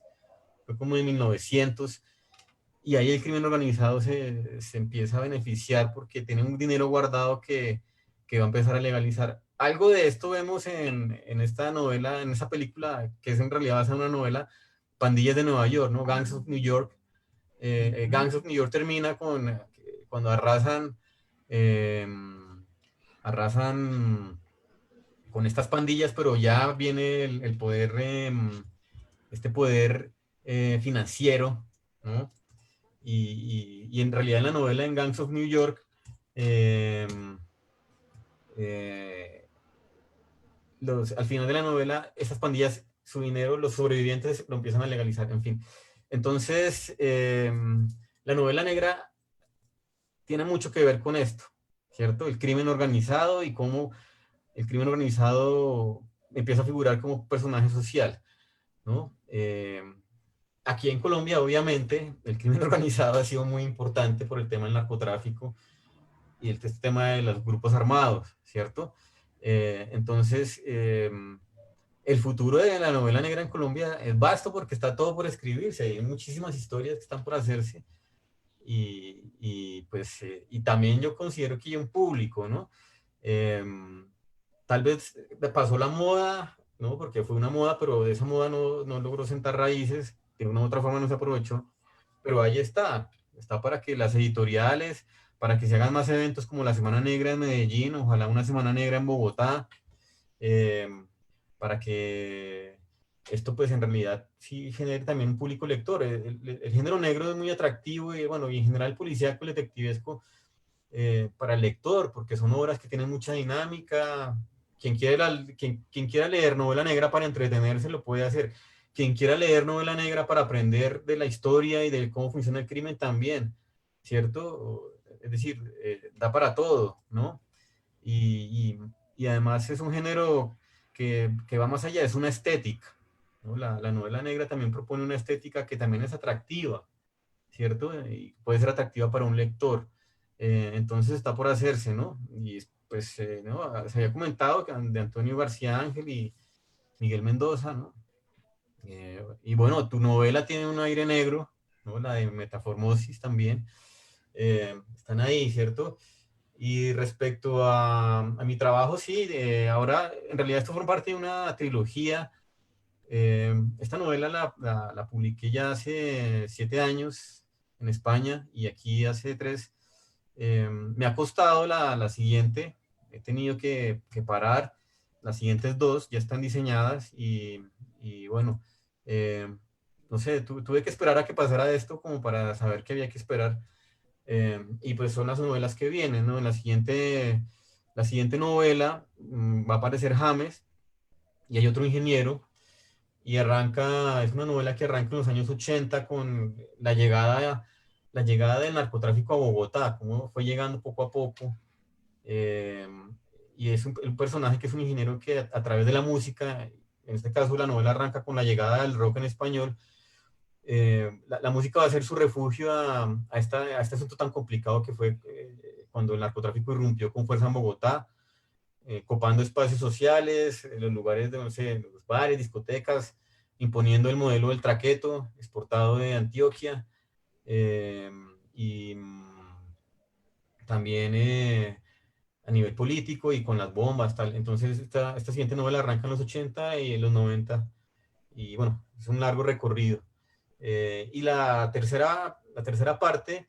fue como en 1900, y ahí el crimen organizado se empieza a beneficiar porque tiene un dinero guardado que va a empezar a legalizar. Algo de esto vemos en esta novela, en esta película, que es en realidad basada en una novela, Pandillas de Nueva York, ¿no? Gangs of New York. Gangs of New York termina con cuando arrasan con estas pandillas, pero ya viene el poder, este poder financiero, ¿no? Y en realidad en la novela en Gangs of New York, eh, eh, al final de la novela, estas pandillas, su dinero, los sobrevivientes lo empiezan a legalizar, en fin. Entonces, la novela negra tiene mucho que ver con esto, ¿cierto? El crimen organizado y cómo el crimen organizado empieza a figurar como personaje social, ¿no? Aquí en Colombia, obviamente, el crimen organizado ha sido muy importante por el tema del narcotráfico y este tema de los grupos armados, ¿cierto? Entonces, el futuro de la novela negra en Colombia es vasto porque está todo por escribirse, hay muchísimas historias que están por hacerse pues, y también yo considero que hay un público, ¿no? Tal vez pasó la moda, ¿no? Porque fue una moda, pero de esa moda no logró sentar raíces, de una u otra forma no se aprovechó, pero ahí está para que las editoriales, para que se hagan más eventos como la Semana Negra en Medellín, ojalá una Semana Negra en Bogotá, eh, para que esto pues en realidad sí genere también un público lector. El género negro es muy atractivo y bueno, y en general policíaco y detectivesco para el lector, porque son obras que tienen mucha dinámica. Quien quiera leer novela negra para entretenerse lo puede hacer. Quien quiera leer novela negra para aprender de la historia y de cómo funciona el crimen también, ¿cierto? Es decir, da para todo, ¿no? Y, y además es un género que va más allá, es una estética, ¿no? La novela negra también propone una estética que también es atractiva, ¿cierto? Y puede ser atractiva para un lector. Entonces está por hacerse, ¿no? Y pues, ¿no? Se había comentado de Antonio García Ángel y Miguel Mendoza, ¿no? Y bueno, tu novela tiene un aire negro, ¿no? La de Metaformosis también. Están ahí, ¿cierto? Y respecto a mi trabajo, sí, ahora en realidad esto forma parte de una trilogía. Esta novela la publiqué ya hace 7 años en España y aquí hace 3. Me ha costado la siguiente, he tenido que parar. Las siguientes 2 ya están diseñadas y bueno, eh, no sé, tuve que esperar a que pasara esto como para saber que había que esperar. Y pues son las novelas que vienen, ¿no? En la siguiente novela va a aparecer James y hay otro ingeniero y es una novela que arranca en los años 80 con la llegada del narcotráfico a Bogotá, cómo fue llegando poco a poco. eh, y es un personaje que es un ingeniero que a través de la música, en este caso la novela arranca con la llegada del rock en español, la música va a ser su refugio a este asunto tan complicado que fue cuando el narcotráfico irrumpió con fuerza en Bogotá, copando espacios sociales, en los lugares de, no sé, los bares, discotecas, imponiendo el modelo del traqueto exportado de Antioquia, eh, y también a nivel político y con las bombas, tal. Entonces, esta siguiente novela arranca en los 80 y en los 90, y bueno, es un largo recorrido. Y la tercera parte,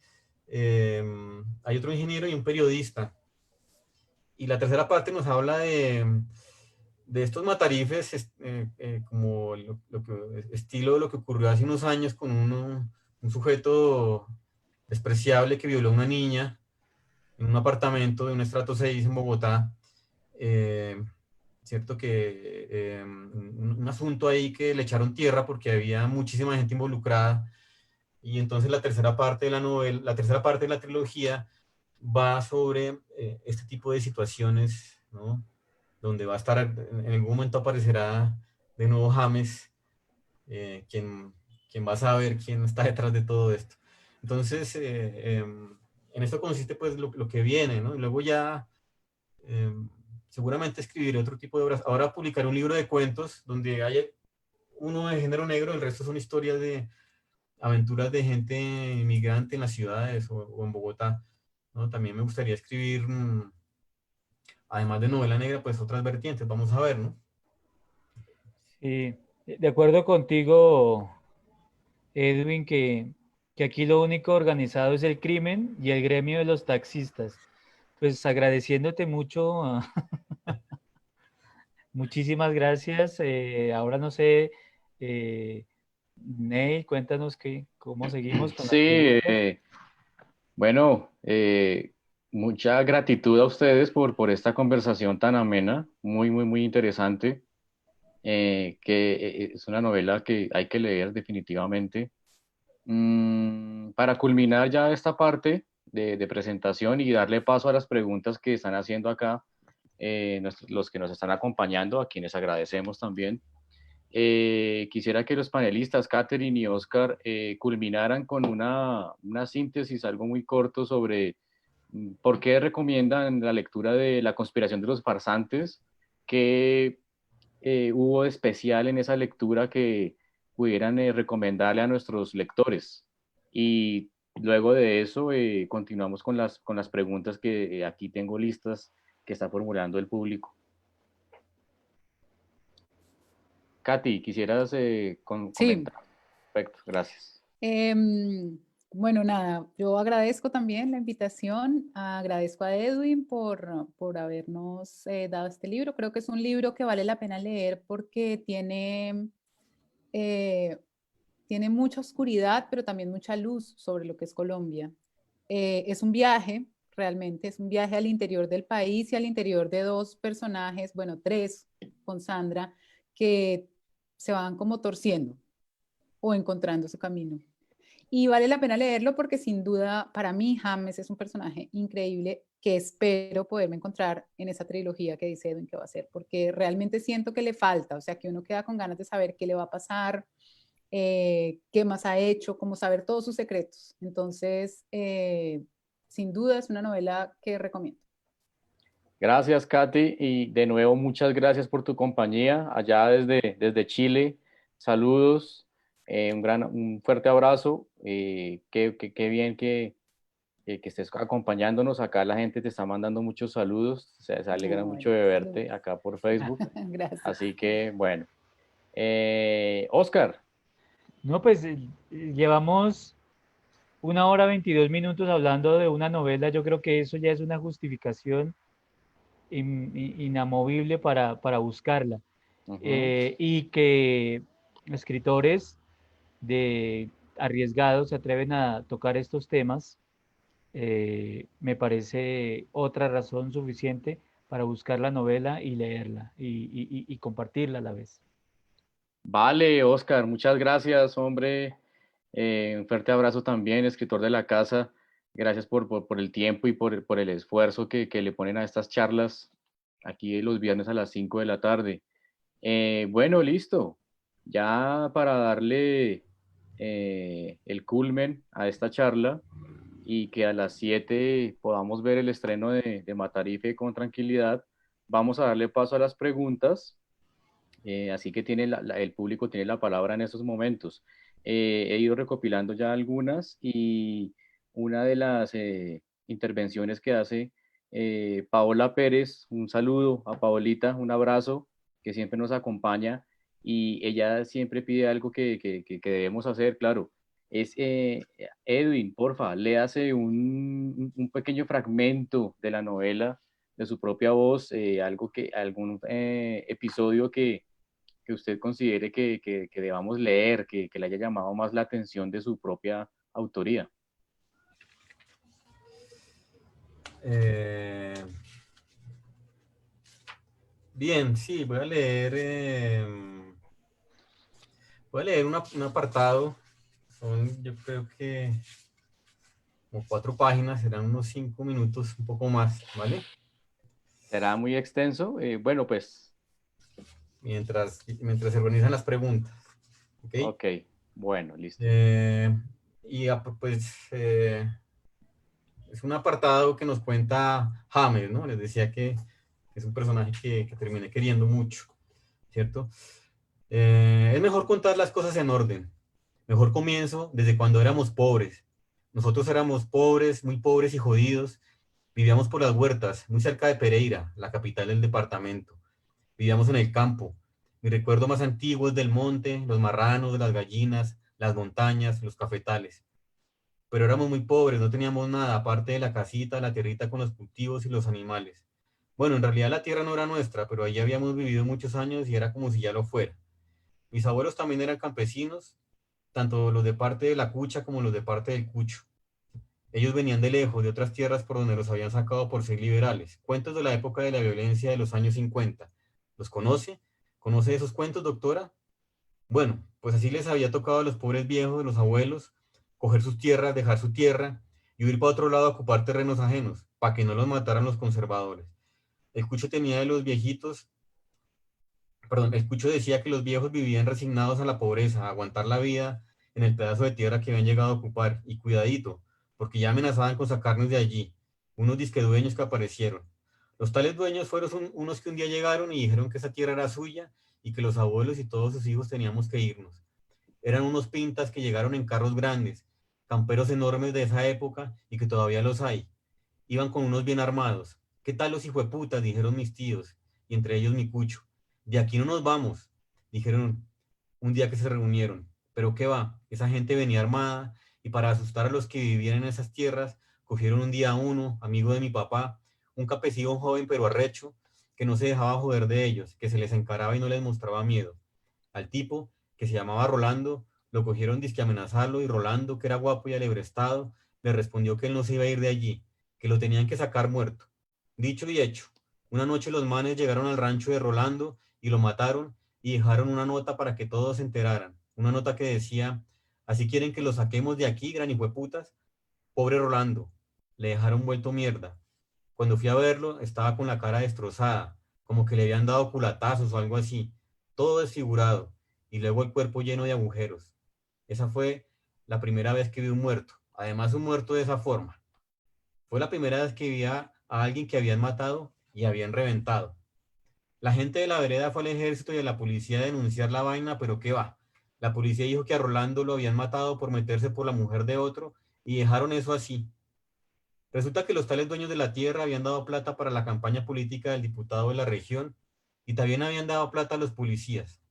hay otro ingeniero y un periodista. Y la tercera parte nos habla de estos matarifes, como estilo de lo que ocurrió hace unos años con un sujeto despreciable que violó a una niña en un apartamento de un estrato 6 en Bogotá. Eh, Cierto que un asunto ahí que le echaron tierra porque había muchísima gente involucrada. Y entonces la tercera parte de la novela, la tercera parte de la trilogía va sobre este tipo de situaciones, ¿no? Donde va a estar, en algún momento aparecerá de nuevo James, quien va a saber quién está detrás de todo esto. Entonces, en esto consiste pues lo que viene, ¿no? Y luego ya seguramente escribiré otro tipo de obras. Ahora publicaré un libro de cuentos donde haya uno de género negro, el resto son historias de aventuras de gente inmigrante en las ciudades o en Bogotá, ¿no? También me gustaría escribir, además de novela negra, pues otras vertientes, vamos a ver, ¿no? Sí, de acuerdo contigo, Edwin, que aquí lo único organizado es el crimen y el gremio de los taxistas. Pues agradeciéndote mucho, muchísimas gracias. Ahora no sé, Ney, cuéntanos cómo seguimos con Sí, las preguntas. bueno, mucha gratitud a ustedes por esta conversación tan amena, muy, muy, muy interesante, que es una novela que hay que leer definitivamente. Para culminar ya esta parte de presentación y darle paso a las preguntas que están haciendo acá, los que nos están acompañando, a quienes agradecemos también. Quisiera que los panelistas, Catherine y Oscar, culminaran con una síntesis, algo muy corto sobre por qué recomiendan la lectura de La conspiración de los farsantes, qué hubo de especial en esa lectura que pudieran recomendarle a nuestros lectores. Y luego de eso continuamos con las preguntas que aquí tengo listas que está formulando el público. Katy, ¿quisieras Sí. comentar? Perfecto, gracias. Bueno, nada, yo agradezco también la invitación, agradezco a Edwin por habernos dado este libro. Creo que es un libro que vale la pena leer porque eh, tiene mucha oscuridad, pero también mucha luz sobre lo que es Colombia. Es un viaje, realmente, es un viaje al interior del país y al interior de dos personajes, bueno, tres con Sandra, que se van como torciendo o encontrando su camino. Y vale la pena leerlo porque sin duda para mí James es un personaje increíble que espero poderme encontrar en esa trilogía que dice Edwin que va a hacer, porque realmente siento que le falta, o sea, que uno queda con ganas de saber qué le va a pasar, qué más ha hecho, como saber todos sus secretos. Entonces, sin duda es una novela que recomiendo. Gracias, Katy, y de nuevo muchas gracias por tu compañía allá desde Chile. Saludos, un fuerte abrazo. Qué bien que estés acompañándonos. Acá la gente te está mandando muchos saludos. Se alegra mucho Ay, de salud. verte acá por Facebook. Gracias. Así que, bueno. Oscar, No, pues llevamos 1 hora 22 minutos hablando de una novela. Yo creo que eso ya es una justificación inamovible para buscarla. ujú. Y que escritores de arriesgados se atreven a tocar estos temas, me parece otra razón suficiente para buscar la novela y leerla y compartirla a la vez. Vale, Oscar, muchas gracias, hombre. Un fuerte abrazo también, escritor de la casa. Gracias por el tiempo y por el esfuerzo que le ponen a estas charlas aquí los viernes a las 5 de la tarde. Bueno, listo. Ya para darle el culmen a esta charla y que a las 7 podamos ver el estreno de Matarife con tranquilidad, vamos a darle paso a las preguntas. Así que tiene el público tiene la palabra en estos momentos. He ido recopilando ya algunas y una de las intervenciones que hace Paola Pérez, un saludo a Paolita, un abrazo, que siempre nos acompaña y ella siempre pide algo que debemos hacer, claro. Es Edwin, porfa, léase un pequeño fragmento de la novela de su propia voz, algún episodio que usted considere que debamos leer, que le haya llamado más la atención de su propia autoría. Bien, sí, voy a leer un apartado, yo creo que como 4 páginas, serán unos 5 minutos, un poco más, ¿vale? ¿Será muy extenso? Bueno, pues, Mientras se organizan las preguntas, ¿ok? ok, bueno, listo. Y pues es un apartado que nos cuenta James, ¿no? Les decía que es un personaje que terminé queriendo mucho, ¿cierto? Es mejor contar las cosas en orden. Mejor comienzo desde cuando éramos pobres. Nosotros éramos pobres, muy pobres y jodidos. Vivíamos por las huertas, muy cerca de Pereira, la capital del departamento. Vivíamos en el campo. Mi recuerdo más antiguo es del monte, los marranos, las gallinas, las montañas, los cafetales. Pero éramos muy pobres, no teníamos nada, aparte de la casita, la tierrita con los cultivos y los animales. Bueno, en realidad la tierra no era nuestra, pero allí habíamos vivido muchos años y era como si ya lo fuera. Mis abuelos también eran campesinos, tanto los de parte de la cucha como los de parte del cucho. Ellos venían de lejos, de otras tierras por donde los habían sacado por ser liberales. Cuentos de la época de la violencia de los años 50. ¿Los conoce? ¿Conoce esos cuentos, doctora? Bueno, pues así les había tocado a los pobres viejos, los abuelos, coger sus tierras, dejar su tierra y huir para otro lado a ocupar terrenos ajenos, para que no los mataran los conservadores. El cucho tenía de los viejitos, perdón, el cucho decía que los viejos vivían resignados a la pobreza, a aguantar la vida en el pedazo de tierra que habían llegado a ocupar, y cuidadito, porque ya amenazaban con sacarnos de allí, unos disquedueños que aparecieron. Los tales dueños fueron unos que un día llegaron y dijeron que esa tierra era suya y que los abuelos y todos sus hijos teníamos que irnos. Eran unos pintas que llegaron en carros grandes, camperos enormes de esa época y que todavía los hay. Iban con unos bien armados. ¿Qué tal los hijueputas?, dijeron mis tíos, y entre ellos mi cucho. De aquí no nos vamos, dijeron un día que se reunieron. Pero qué va, esa gente venía armada y para asustar a los que vivían en esas tierras, cogieron un día a uno, amigo de mi papá, un campesino joven pero arrecho, que no se dejaba joder de ellos, que se les encaraba y no les mostraba miedo. Al tipo, que se llamaba Rolando, lo cogieron disque a amenazarlo y Rolando, que era guapo y alebrestado, le respondió que él no se iba a ir de allí, que lo tenían que sacar muerto. Dicho y hecho, una noche los manes llegaron al rancho de Rolando y lo mataron y dejaron una nota para que todos se enteraran. Una nota que decía, así quieren que lo saquemos de aquí, gran hijueputas. Pobre Rolando, le dejaron vuelto mierda. Cuando fui a verlo, estaba con la cara destrozada, como que le habían dado culatazos o algo así, todo desfigurado, y luego el cuerpo lleno de agujeros. Esa fue la primera vez que vi un muerto, además un muerto de esa forma. Fue la primera vez que vi a alguien que habían matado y habían reventado. La gente de la vereda fue al ejército y a la policía a denunciar la vaina, pero qué va. La policía dijo que a Rolando lo habían matado por meterse por la mujer de otro y dejaron eso así. Resulta que los tales dueños de la tierra habían dado plata para la campaña política del diputado de la región y también habían dado plata a los policías.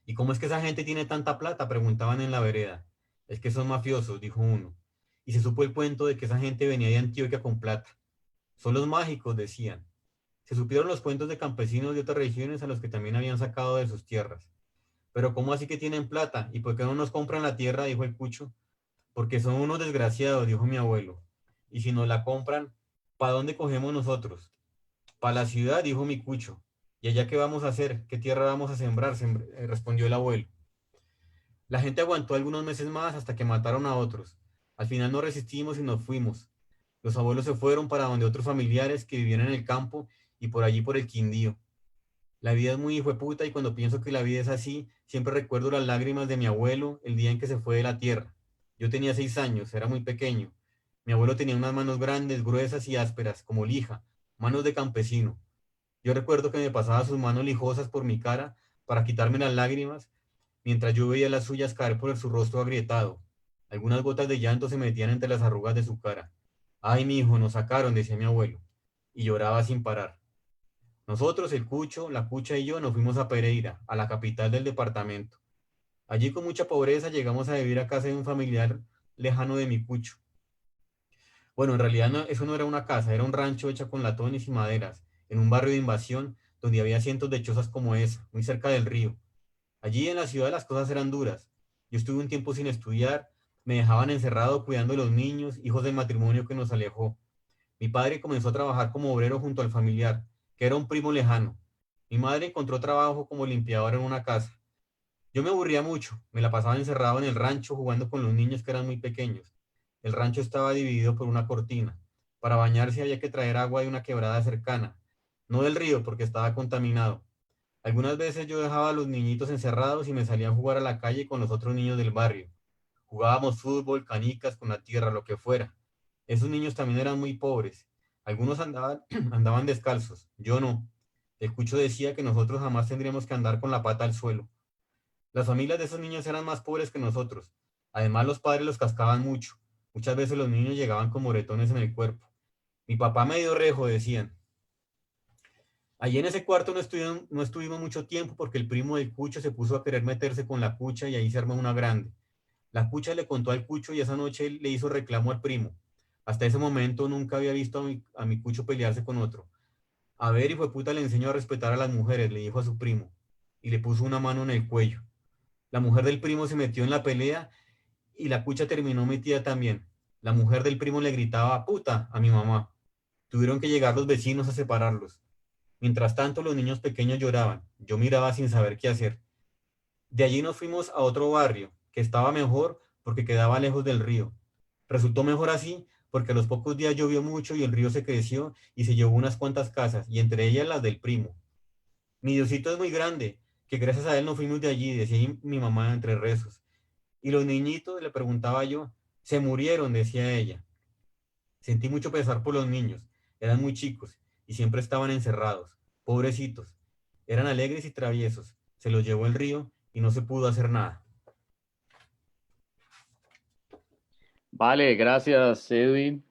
¿Y cómo es que esa gente tiene tanta plata?, preguntaban en la vereda. Es que son mafiosos, dijo uno. Y se supo el cuento de que esa gente venía de Antioquia con plata. Son los mágicos, decían. Se supieron los cuentos de campesinos de otras regiones a los que también habían sacado de sus tierras. Pero ¿cómo así que tienen plata? ¿Y por qué no nos compran la tierra?, dijo el cucho. Porque son unos desgraciados, dijo mi abuelo. Y si nos la compran, ¿para dónde cogemos nosotros? Para la ciudad, dijo mi cucho. ¿Y allá qué vamos a hacer? ¿Qué tierra vamos a sembrar?, respondió el abuelo. La gente aguantó algunos meses más hasta que mataron a otros. Al final no resistimos y nos fuimos. Los abuelos se fueron para donde otros familiares que vivían en el campo y por allí por el Quindío. La vida es muy hijueputa y cuando pienso que la vida es así, siempre recuerdo las lágrimas de mi abuelo el día en que se fue de la tierra. Yo tenía 6 años, era muy pequeño. Mi abuelo tenía unas manos grandes, gruesas y ásperas, como lija, manos de campesino. Yo recuerdo que me pasaba sus manos lijosas por mi cara para quitarme las lágrimas, mientras yo veía las suyas caer por su rostro agrietado. Algunas gotas de llanto se metían entre las arrugas de su cara. Ay, mi hijo, nos sacaron, decía mi abuelo, y lloraba sin parar. Nosotros, el cucho, la cucha y yo nos fuimos a Pereira, a la capital del departamento. Allí con mucha pobreza llegamos a vivir a casa de un familiar lejano de mi cucho. Bueno, en realidad eso no era una casa, era un rancho hecho con latones y maderas, en un barrio de invasión donde había cientos de chozas como esa, muy cerca del río. Allí en la ciudad las cosas eran duras. Yo estuve un tiempo sin estudiar, me dejaban encerrado cuidando de los niños, hijos del matrimonio que nos alejó. Mi padre comenzó a trabajar como obrero junto al familiar, que era un primo lejano. Mi madre encontró trabajo como limpiadora en una casa. Yo me aburría mucho, me la pasaba encerrado en el rancho jugando con los niños que eran muy pequeños. El rancho estaba dividido por una cortina. Para bañarse había que traer agua de una quebrada cercana, no del río porque estaba contaminado. Algunas veces yo dejaba a los niñitos encerrados y me salía a jugar a la calle con los otros niños del barrio. Jugábamos fútbol, canicas, con la tierra, lo que fuera. Esos niños también eran muy pobres. Algunos andaban descalzos, yo no. El Cucho decía que nosotros jamás tendríamos que andar con la pata al suelo. Las familias de esos niños eran más pobres que nosotros. Además, los padres los cascaban mucho. Muchas veces los niños llegaban con moretones en el cuerpo. Mi papá medio rejo, decían. Allí en ese cuarto no estuvimos mucho tiempo porque el primo del Cucho se puso a querer meterse con la Cucha y ahí se armó una grande. La Cucha le contó al Cucho y esa noche le hizo reclamo al primo. Hasta ese momento nunca había visto a mi Cucho pelearse con otro. A ver, hijo de puta, le enseñó a respetar a las mujeres, le dijo a su primo, y le puso una mano en el cuello. La mujer del primo se metió en la pelea y la Cucha terminó metida también. La mujer del primo le gritaba puta a mi mamá. Tuvieron que llegar los vecinos a separarlos. Mientras tanto, los niños pequeños lloraban. Yo miraba sin saber qué hacer. De allí nos fuimos a otro barrio, que estaba mejor porque quedaba lejos del río. Resultó mejor así porque a los pocos días llovió mucho y el río se creció y se llevó unas cuantas casas, y entre ellas las del primo. Mi Diosito es muy grande, que gracias a él nos fuimos de allí, decía mi mamá entre rezos. Y los niñitos, le preguntaba yo, se murieron, decía ella. Sentí mucho pesar por los niños, eran muy chicos y siempre estaban encerrados, pobrecitos. Eran alegres y traviesos, se los llevó el río y no se pudo hacer nada. Vale, gracias, Edwin.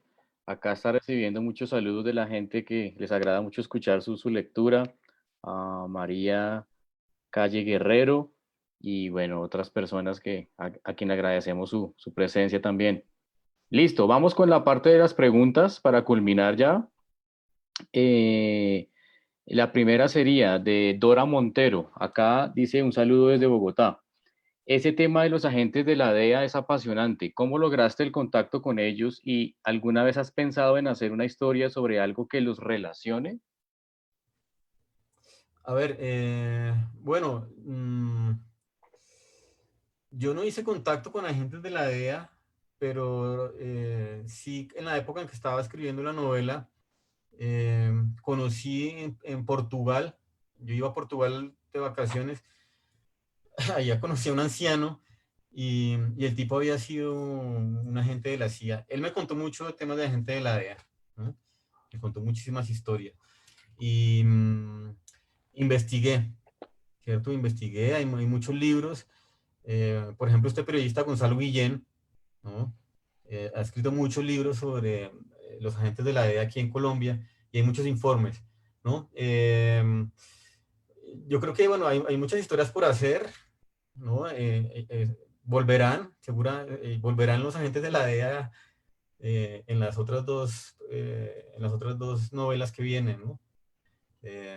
Acá está recibiendo muchos saludos de la gente que les agrada mucho escuchar su lectura. A María Calle Guerrero y bueno, otras personas a quien agradecemos su presencia también. Listo, vamos con la parte de las preguntas para culminar ya. La primera sería de Dora Montero. Acá dice un saludo desde Bogotá. Ese tema de los agentes de la DEA es apasionante. ¿Cómo lograste el contacto con ellos y alguna vez has pensado en hacer una historia sobre algo que los relacione? A ver, bueno, yo no hice contacto con agentes de la DEA, pero sí en la época en que estaba escribiendo la novela, conocí en Portugal, yo iba a Portugal de vacaciones, allá conocí a un anciano y el tipo había sido un agente de la CIA. Él me contó mucho de temas de agente de la DEA, ¿no? Me contó muchísimas historias. Y investigué, ¿cierto? Investigué, hay muchos libros. Por ejemplo, este periodista Gonzalo Guillén, ¿no? Ha escrito muchos libros sobre los agentes de la DEA aquí en Colombia y hay muchos informes, ¿no? Yo creo que, bueno, hay muchas historias por hacer, ¿no? Volverán los agentes de la DEA en las otras dos novelas que vienen, ¿no?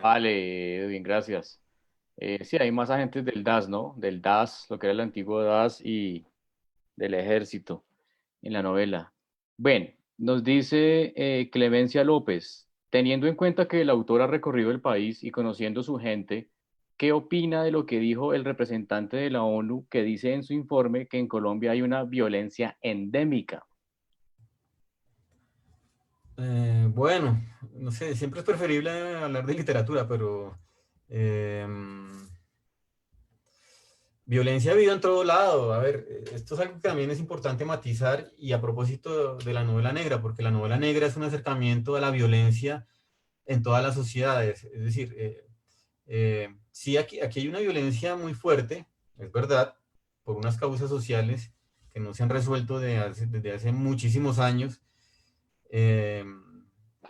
Vale, Edwin, gracias. Sí, hay más agentes del DAS, ¿no? Del DAS, lo que era el antiguo DAS y del ejército en la novela. Bueno, nos dice Clemencia López, teniendo en cuenta que el autor ha recorrido el país y conociendo su gente, ¿qué opina de lo que dijo el representante de la ONU que dice en su informe que en Colombia hay una violencia endémica? Bueno, no sé, siempre es preferible hablar de literatura, pero violencia ha habido en todo lado. A ver, esto es algo que también es importante matizar y a propósito de la novela negra, porque la novela negra es un acercamiento a la violencia en todas las sociedades. Es decir, sí, aquí hay una violencia muy fuerte, es verdad, por unas causas sociales que no se han resuelto desde hace muchísimos años, eh,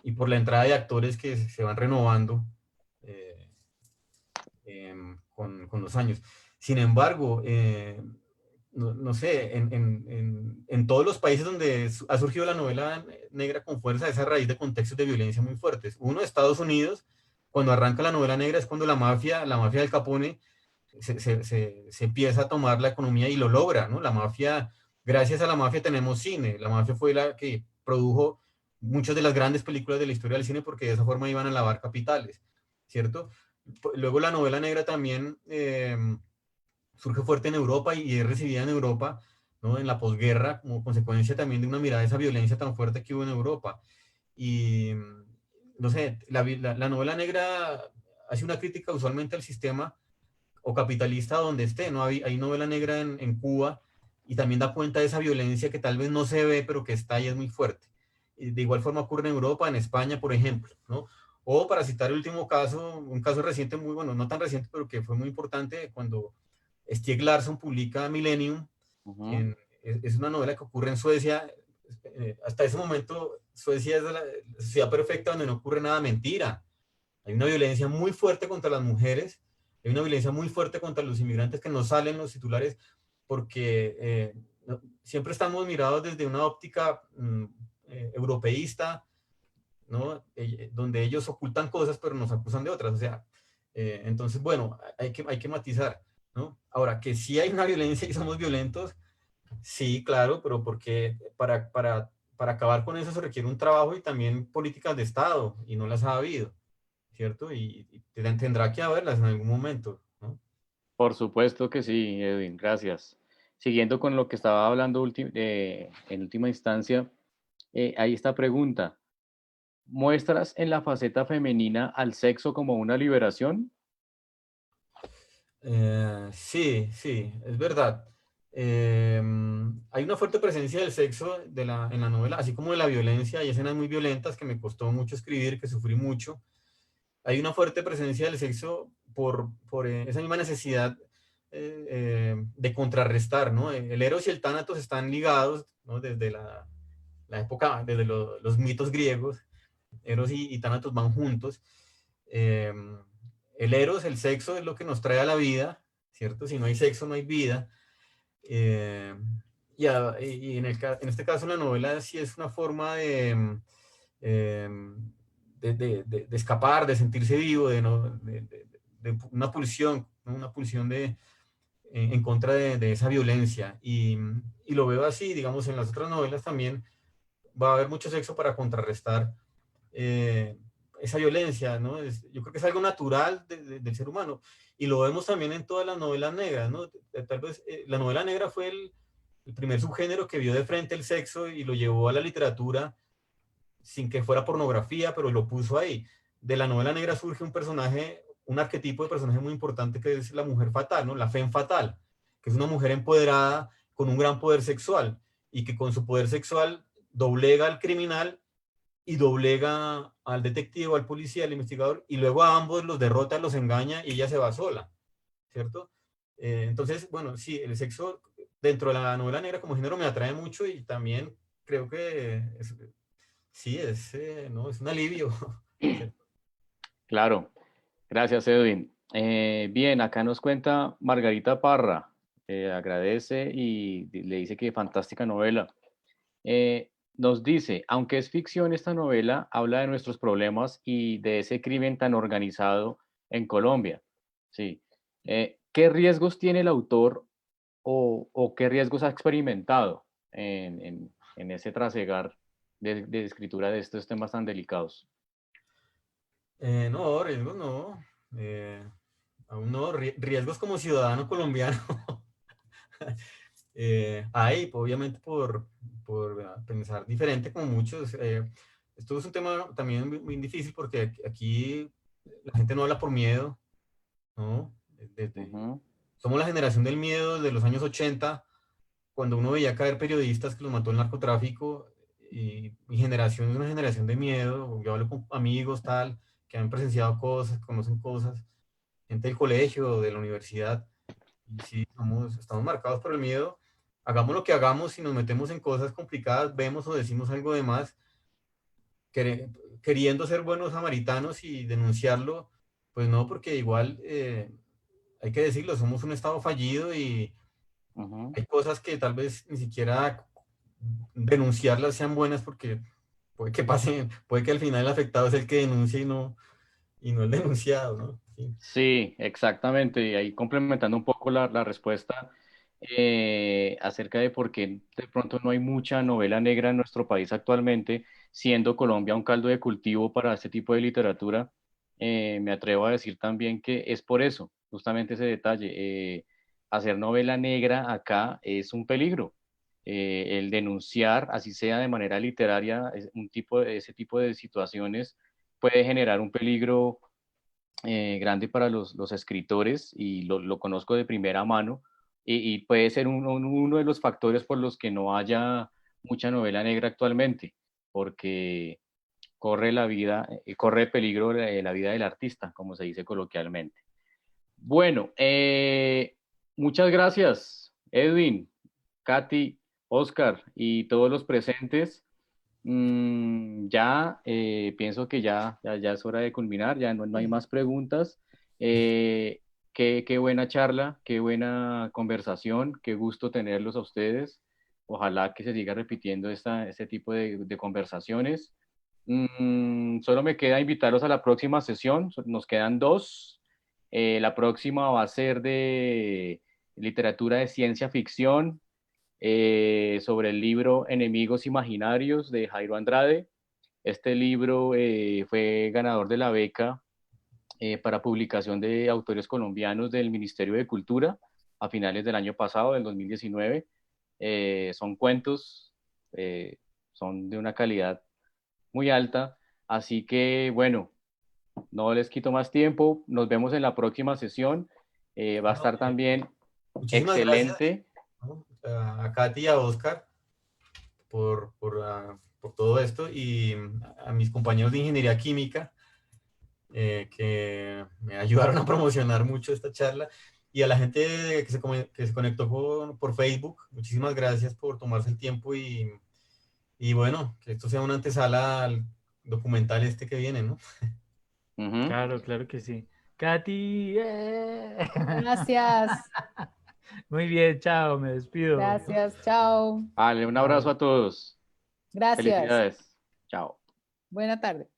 y por la entrada de actores que se van renovando eh, con los años. Sin embargo, no sé, en todos los países donde ha surgido la novela negra con fuerza, esa raíz de contextos de violencia muy fuertes. Uno, Estados Unidos, cuando arranca la novela negra es cuando la mafia del Capone se empieza a tomar la economía y lo logra, ¿no? La mafia, gracias a la mafia tenemos cine. La mafia fue la que produjo muchas de las grandes películas de la historia del cine porque de esa forma iban a lavar capitales, ¿cierto? Luego la novela negra también surge fuerte en Europa y es recibida en Europa, ¿no? En la posguerra, como consecuencia también de una mirada de esa violencia tan fuerte que hubo en Europa. Y, no sé, la novela negra hace una crítica usualmente al sistema o capitalista donde esté, ¿no? Hay novela negra en Cuba y también da cuenta de esa violencia que tal vez no se ve, pero que está y es muy fuerte. de igual forma ocurre en Europa, en España, por ejemplo, ¿no? O para citar el último caso, un caso reciente, muy bueno, no tan reciente, pero que fue muy importante, cuando Stieg Larsson publica Millennium, es una novela que ocurre en Suecia. Hasta ese momento, Suecia es la sociedad perfecta donde no ocurre nada mentira. Hay una violencia muy fuerte contra las mujeres, hay una violencia muy fuerte contra los inmigrantes que no salen los titulares porque siempre estamos mirados desde una óptica europeísta, ¿no? Donde ellos ocultan cosas pero nos acusan de otras. O sea, entonces, bueno, hay que matizar, ¿no? Ahora, que sí hay una violencia y somos violentos, sí, claro, pero porque para acabar con eso se requiere un trabajo y también políticas de Estado, y no las ha habido, ¿cierto? Y tendrá que haberlas en algún momento, ¿no? Por supuesto que sí, Edwin, gracias. Siguiendo con lo que estaba hablando en última instancia, hay esta pregunta. ¿Muestras en la faceta femenina al sexo como una liberación? Sí, sí, es verdad. Hay una fuerte presencia del sexo en la novela, así como de la violencia. Hay escenas muy violentas que me costó mucho escribir, que sufrí mucho. Hay una fuerte presencia del sexo por esa misma necesidad de contrarrestar, ¿no? El Eros y el Tánatos están ligados, ¿no? Desde la época, desde los mitos griegos. Eros y Tánatos van juntos. Eh, el Eros, el sexo, es lo que nos trae a la vida, ¿cierto? Si no hay sexo, no hay vida. Eh, en este caso, la novela sí es una forma eh, de escapar, de sentirse vivo, de una pulsión, ¿no? Una pulsión en contra de esa violencia. Y lo veo así, digamos, en las otras novelas también va a haber mucho sexo para contrarrestar eh, esa violencia, ¿no? Yo creo que es algo natural del ser humano. Y lo vemos también en todas las novelas negras, ¿no? Tal vez la novela negra fue el primer subgénero que vio de frente el sexo y lo llevó a la literatura sin que fuera pornografía, pero lo puso ahí. De la novela negra surge un personaje, un arquetipo de personaje muy importante que es la mujer fatal, ¿no? La femme fatal, que es una mujer empoderada con un gran poder sexual y que con su poder sexual doblega al criminal y doblega al detective, al policía, al investigador, y luego a ambos los derrota, los engaña y ella se va sola, ¿cierto? Entonces, bueno, sí, el sexo dentro de la novela negra como género me atrae mucho y también creo que sí, no, es un alivio. Claro, gracias, Edwin. Bien, acá nos cuenta Margarita Parra, agradece y le dice que fantástica novela. Nos dice, aunque es ficción, esta novela habla de nuestros problemas y de ese crimen tan organizado en Colombia. Sí. ¿Qué riesgos tiene el autor o qué riesgos ha experimentado en ese trasegar de escritura de estos temas tan delicados? No, riesgos no. Aún no. Riesgos como ciudadano colombiano. Hay, obviamente, por pensar diferente como muchos. Esto es un tema también muy difícil porque aquí la gente no habla por miedo, ¿no? Ujú. Somos la generación del miedo de los años 80, cuando uno veía caer periodistas que los mató el narcotráfico, y mi generación es una generación de miedo. Yo hablo con amigos, tal, que han presenciado cosas, conocen cosas, gente del colegio, de la universidad, y sí, estamos marcados por el miedo. Hagamos lo que hagamos, si nos metemos en cosas complicadas, vemos o decimos algo de más, quere- queriendo ser buenos samaritanos y denunciarlo, pues no, porque igual hay que decirlo, somos un estado fallido y Ujú. hay cosas que tal vez ni siquiera denunciarlas sean buenas porque puede que pase, puede que al final el afectado es el que denuncia y no el denunciado, ¿no? Sí. Sí, exactamente. Y ahí complementando un poco la respuesta acerca de por qué de pronto no hay mucha novela negra en nuestro país actualmente, siendo Colombia un caldo de cultivo para este tipo de literatura, me atrevo a decir también que es por eso, justamente ese detalle. Hacer novela negra acá es un peligro. El denunciar, así sea de manera literaria, ese tipo de situaciones puede generar un peligro grande para los escritores y lo conozco de primera mano y puede ser uno de los factores por los que no haya mucha novela negra actualmente. porque corre peligro la vida del artista, como se dice coloquialmente. Bueno, muchas gracias, Edwin, Katy, Oscar y todos los presentes. Pienso que ya es hora de culminar, ya no hay más preguntas. Qué buena charla, qué buena conversación, qué gusto tenerlos a ustedes. Ojalá que se siga repitiendo este tipo de conversaciones. Solo me queda invitarlos a la próxima sesión, nos quedan 2. La próxima va a ser de literatura de ciencia ficción, sobre el libro Enemigos Imaginarios de Jairo Andrade. Este libro fue ganador de la beca para publicación de autores colombianos del Ministerio de Cultura a finales del año pasado, del 2019. Son cuentos, son de una calidad muy alta, así que bueno, no les quito más tiempo, nos vemos en la próxima sesión. Va a estar también Muchísimas gracias, excelente. ¿no? A Katy y a Oscar por todo esto, y a mis compañeros de ingeniería química que me ayudaron a promocionar mucho esta charla, y a la gente que se conectó por Facebook. Muchísimas gracias por tomarse el tiempo, y bueno, que esto sea una antesala al documental este que viene, ¿no? Claro, claro que sí. Katy, Gracias, Muy bien, chao, me despido. gracias, chao. Vale, un abrazo Chao. a todos. Gracias. Felicidades. Chao. Buena tarde.